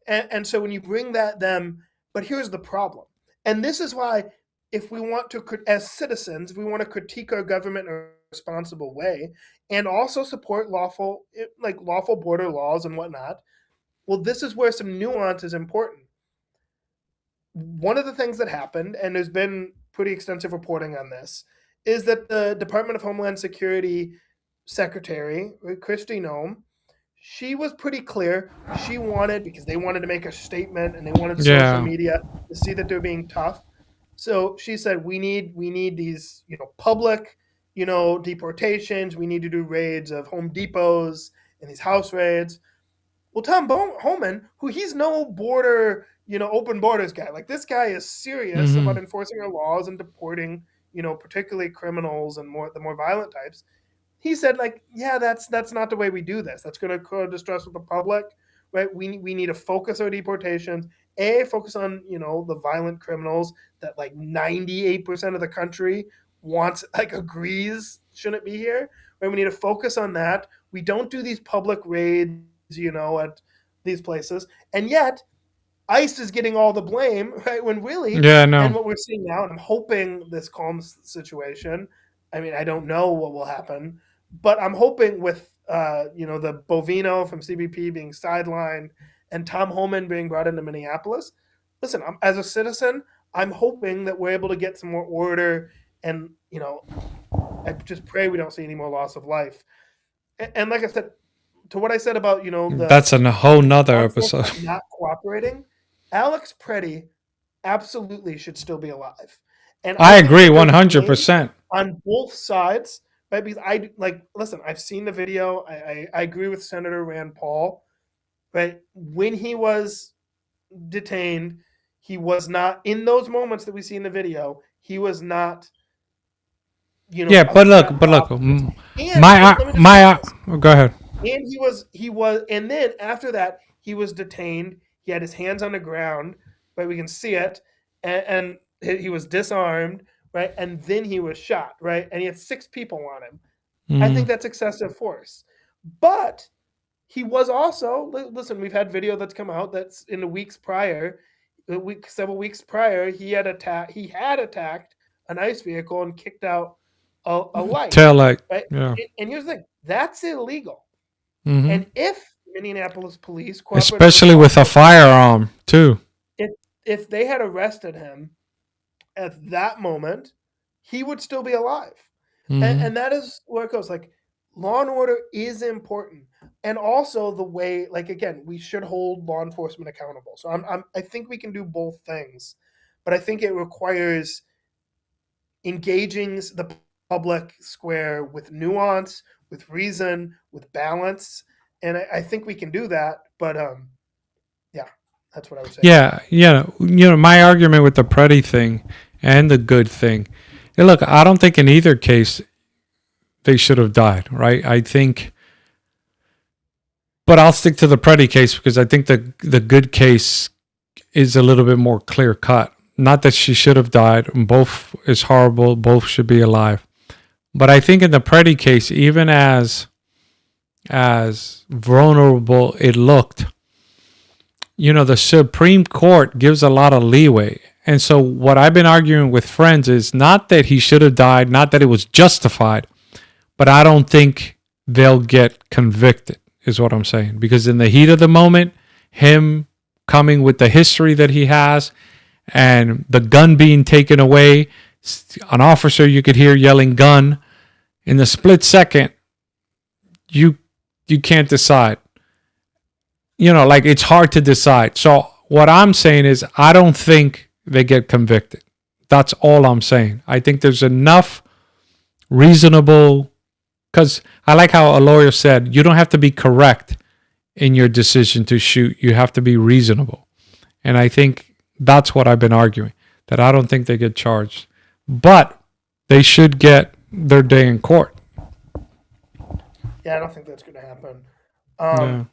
And so when you bring but here's the problem. And this is why, if we want to, as citizens, we want to critique our government in a responsible way and also support lawful border laws and whatnot. Well, this is where some nuance is important. One of the things that happened, and there's been pretty extensive reporting on this, is that the Department of Homeland Security Secretary, Kristi Noem, she was pretty clear. Because they wanted to make a statement and they wanted social media to see that they're being tough. So she said, we need these, public, deportations. We need to do raids of Home Depots and these house raids. Well, Tom Homan, who he's no border, open borders guy. Like, this guy is serious about enforcing our laws and deporting, particularly criminals and the more violent types. He said, that's not the way we do this. That's going to cause distress with the public, right? We need to focus our deportations. Focus on, the violent criminals that 98% of the country agrees shouldn't be here. Right? We need to focus on that. We don't do these public raids, at these places. And yet, ICE is getting all the blame, right? When really, Yeah, and no. what we're seeing now, and I'm hoping this calms the situation. I mean, I don't know what will happen, but I'm hoping with the Bovino from CBP being sidelined and Tom Homan being brought into Minneapolis. Listen, as a citizen, I'm hoping that we're able to get some more order, and I just pray we don't see any more loss of life. And like I said, to what I said about the That's a whole nother law episode. enforcement not cooperating, Alex Preddy absolutely should still be alive. And I I think agree that there's blame 100%. on both sides, right? Because listen, I've seen the video. I agree with Senator Rand Paul, right? When he was detained, he was not, in those moments that we see in the video, he was not, Yeah, a but threat look, to officers. And let me just say this. go ahead. And and then after that, he was detained. He had his hands on the ground, right? We can see it. And he was disarmed, right? And then he was shot, right? And he had 6 people on him. I think that's excessive force. But he was also, listen, we've had video that's come out that's in the weeks prior, several weeks prior, he had attacked an ICE vehicle and kicked out a light, Tail light. right? Yeah. And here's the thing, that's illegal. hmm And if Minneapolis police cooperated Especially with a firearm, too. if they had arrested him at that moment, he would still be alive. And that is where it goes. Like, law and order is important, and also the way, like, again, we should hold law enforcement accountable. So I think we can do both things, but I think it requires engaging the public square with nuance, with reason, with balance, and I think we can do that. But yeah, that's what I would say. Yeah. My argument with the Preddy thing and the good thing. And look, I don't think in either case they should have died, right? I think, but I'll stick to the Preddy case because I think the good case is a little bit more clear cut. Not that she should have died. Both is horrible. Both should be alive. But I think in the Preddy case, even as vulnerable it looked, the Supreme Court gives a lot of leeway. And so what I've been arguing with friends is not that he should have died, not that it was justified, but I don't think they'll get convicted, is what I'm saying. Because in the heat of the moment, him coming with the history that he has and the gun being taken away, an officer you could hear yelling gun, in the split second, you can't decide. Like, it's hard to decide. So what I'm saying is I don't think they get convicted. That's all I'm saying. I think there's enough reasonable, because I like how a lawyer said, you don't have to be correct in your decision to shoot. You have to be reasonable. And I think that's what I've been arguing, that I don't think they get charged. But they should get their day in court. Yeah, I don't think that's going to happen. Yeah.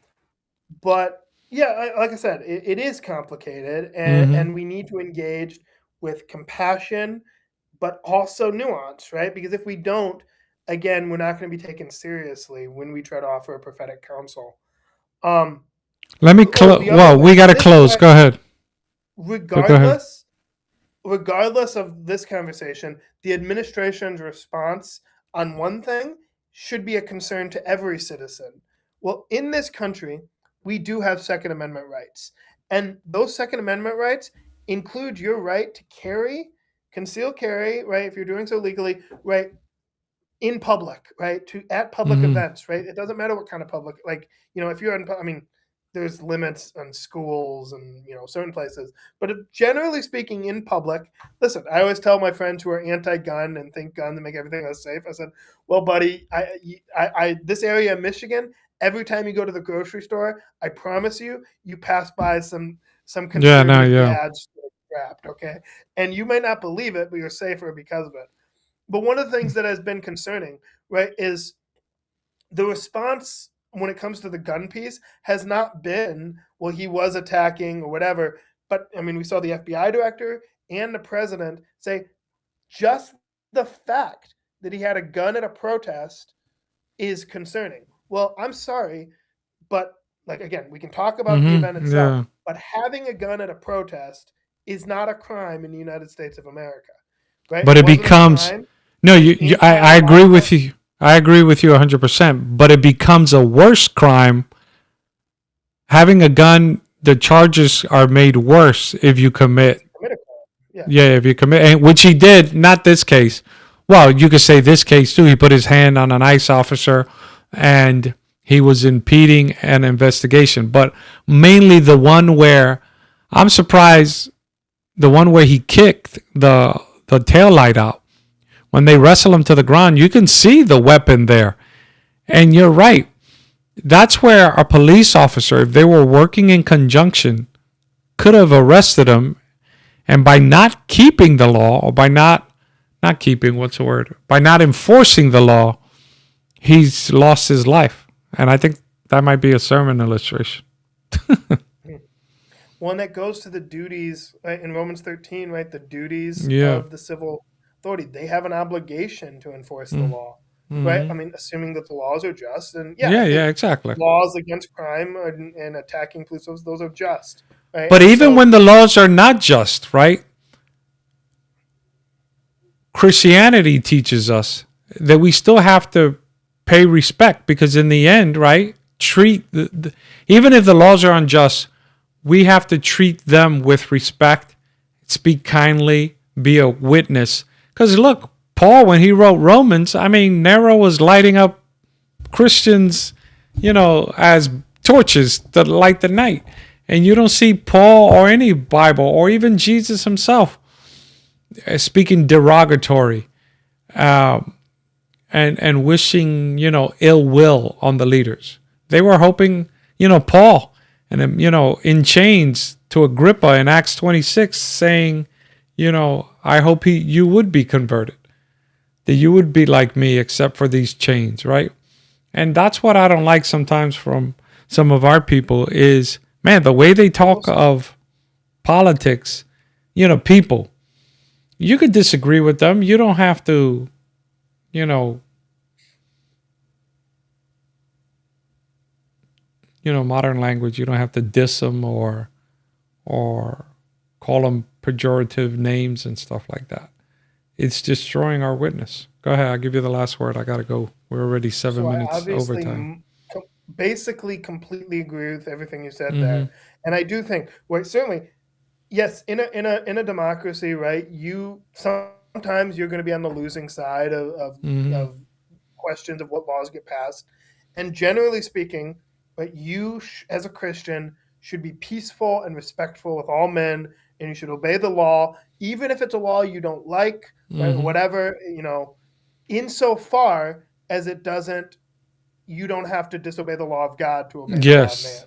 But yeah, like I said, it is complicated, and we need to engage with compassion, but also nuance, right? Because if we don't, again, we're not going to be taken seriously when we try to offer a prophetic counsel. Let me close. Well, we got to close. Go ahead. Regardless of this conversation, the administration's response on one thing should be a concern to every citizen. Well, in this country, we do have Second Amendment rights. And those Second Amendment rights include your right to conceal carry, right, if you're doing so legally, right, in public, right, at public events, right? It doesn't matter what kind of public, like, if you're there's limits on schools and, certain places. But generally speaking, in public, listen, I always tell my friends who are anti-gun and think guns make everything less safe, I said, well, buddy, I this area of Michigan, every time you go to the grocery store, I promise you pass by some conservative dads strapped, okay? And you may not believe it, but you're safer because of it. But one of the things that has been concerning, right, is the response when it comes to the gun piece has not been, well, he was attacking or whatever. But, we saw the FBI director and the president say just the fact that he had a gun at a protest is concerning. Well, I'm sorry, but like, again, we can talk about the event itself, Yeah. but having a gun at a protest is not a crime in the United States of America, right? But it wasn't a becomes crime no. in I Canada. agree with you. I agree with you 100%. But it becomes a worse crime. Having a gun, the charges are made worse if you commit. Commit a crime. Yeah, if you commit, and which he did. Not this case. Well, you could say this case too. He put his hand on an ICE officer, and he was impeding an investigation. But mainly the one where I'm surprised, the one where he kicked the tail light out. When they wrestle him to the ground, you can see the weapon there. And you're right. That's where a police officer, if they were working in conjunction, could have arrested him. And by not keeping the law, or by not keeping, what's the word? By not enforcing the law, he's lost his life. And I think that might be a sermon illustration. One that goes to the duties, right, in Romans 13, right? The duties Yeah. of the civil authority. They have an obligation to enforce the law, right? I mean, assuming that the laws are just. And I think Exactly. laws against crime and attacking police officers, those are just, right? But And even so- when the laws are not just, right? Christianity teaches us that we still have to pay respect, because in the end, right? Treat even if the laws are unjust, we have to treat them with respect, speak kindly, be a witness. Because look, Paul, when he wrote Romans, I mean, Nero was lighting up Christians, as torches to light the night. And you don't see Paul or any Bible or even Jesus himself speaking derogatory and wishing, ill will on the leaders. They were hoping, Paul and, in chains to Agrippa in Acts 26 saying, I hope you would be converted, that you would be like me except for these chains, right? And that's what I don't like sometimes from some of our people is, man, the way they talk of politics, people. You could disagree with them. You don't have to, modern language. You don't have to diss them or call them pejorative names and stuff like that. It's destroying our witness. Go ahead. I'll give you the last word. I got to go. We're already 7 So I minutes obviously overtime. basically completely agree with everything you said there, and I do think, well, certainly, yes, in a democracy, right? Sometimes you're going to be on the losing side of questions of what laws get passed, and generally speaking, right, you as a Christian should be peaceful and respectful with all men, and you should obey the law, even if it's a law you don't like, right, or whatever, insofar as it doesn't, you don't have to disobey the law of God to obey the law of man,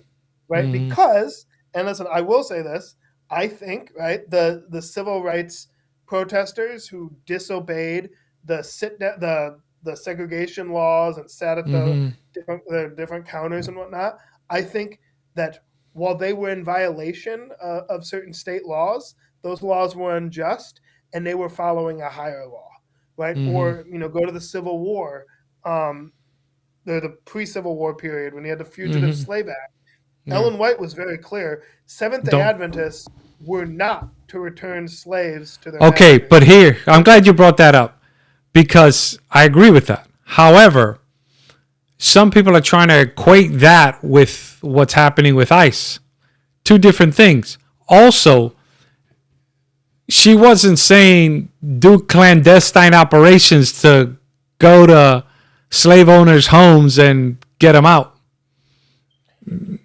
right? Because, and listen, I will say this, I think, right, the civil rights protesters who disobeyed the segregation laws and sat at the different counters and whatnot, I think that while they were in violation of certain state laws, those laws were unjust and they were following a higher law, right? Or, go to the Civil War, the pre-Civil War period when you had the Fugitive Slave Act. Ellen White was very clear. Seventh-day Adventists were not to return slaves to their masters. But here, I'm glad you brought that up because I agree with that. However, some people are trying to equate that with what's happening with ICE. Two different things. Also, she wasn't saying do clandestine operations to go to slave owners' homes and get them out.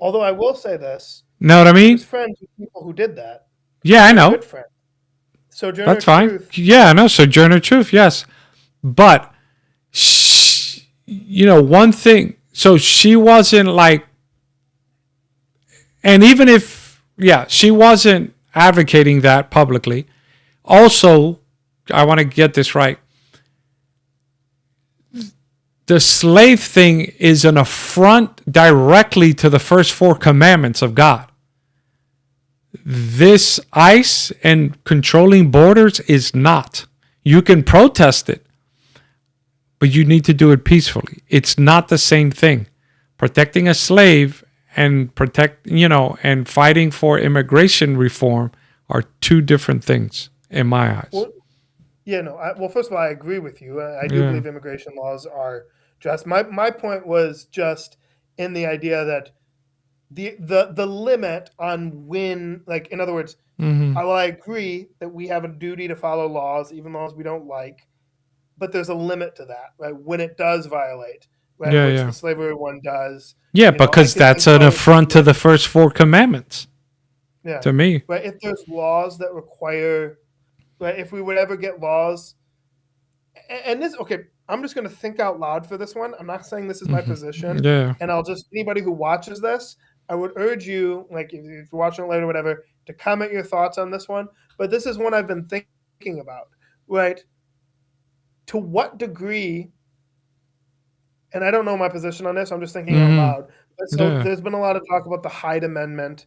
Although I will say this. Know what I He mean? was friends with people who did that. Yeah, I know. Good friend. Sojourner That's fine. Truth. Yeah, I know. Sojourner Truth, yes. But, one thing. So she wasn't like, and even if, she wasn't advocating that publicly. Also, I want to get this right. The slave thing is an affront directly to the first 4 commandments of God. This ICE and controlling borders is not. You can protest it, but you need to do it peacefully. It's not the same thing. Protecting a slave and protect, and fighting for immigration reform are two different things in my eyes. Well, well, first of all, I agree with you. I do Yeah. believe immigration laws are just. My point was just in the idea that the limit on when, like, in other words, Mm-hmm. I agree that we have a duty to follow laws, even laws we don't like, but there's a limit to that, right? When it does violate, right? Yeah, Which yeah. the slavery one does. Yeah, I because can that's think an about affront to the first four commandments, yeah, to me. right. If there's laws that require, right? If we would ever get laws, and this, okay, I'm just going to think out loud for this one. I'm not saying this is my position, Yeah. and I'll just, anybody who watches this, I would urge you, like, if you're watching it later or whatever, to comment your thoughts on this one. But this is one I've been thinking about, right? To what degree, and I don't know my position on this, I'm just thinking out loud. So Yeah. there's been a lot of talk about the Hyde Amendment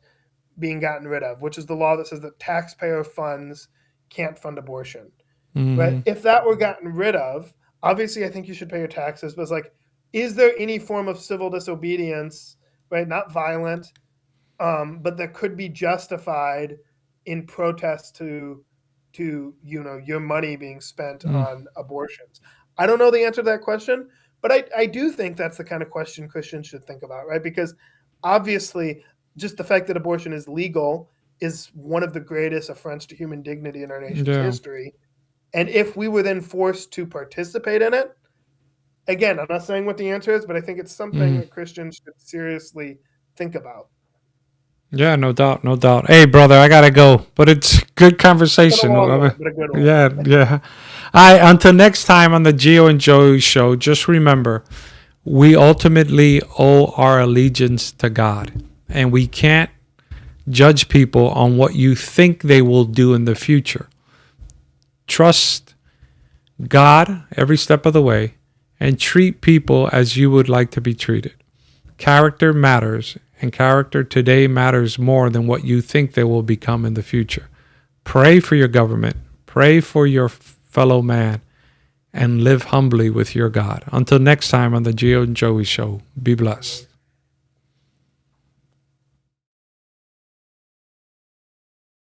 being gotten rid of, which is the law that says that taxpayer funds can't fund abortion. Right? If that were gotten rid of, obviously I think you should pay your taxes, but it's like, is there any form of civil disobedience, right? Not violent, but that could be justified in protest to your money being spent on abortions? I don't know the answer to that question, but I do think that's the kind of question Christians should think about, right? Because obviously, just the fact that abortion is legal is one of the greatest affronts to human dignity in our nation's Yeah. history. And if we were then forced to participate in it, again, I'm not saying what the answer is, but I think it's something that Christians should seriously think about. Yeah, no doubt, no doubt. Hey, brother, I gotta go, but it's good conversation. But a good one. Yeah, yeah. Until next time on the Gio and Joey Show, just remember, we ultimately owe our allegiance to God, and we can't judge people on what you think they will do in the future. Trust God every step of the way, and treat people as you would like to be treated. Character matters, and character today matters more than what you think they will become in the future. Pray for your government, pray for your fellow man, and live humbly with your God. Until next time on the Gio and Joey Show, be blessed.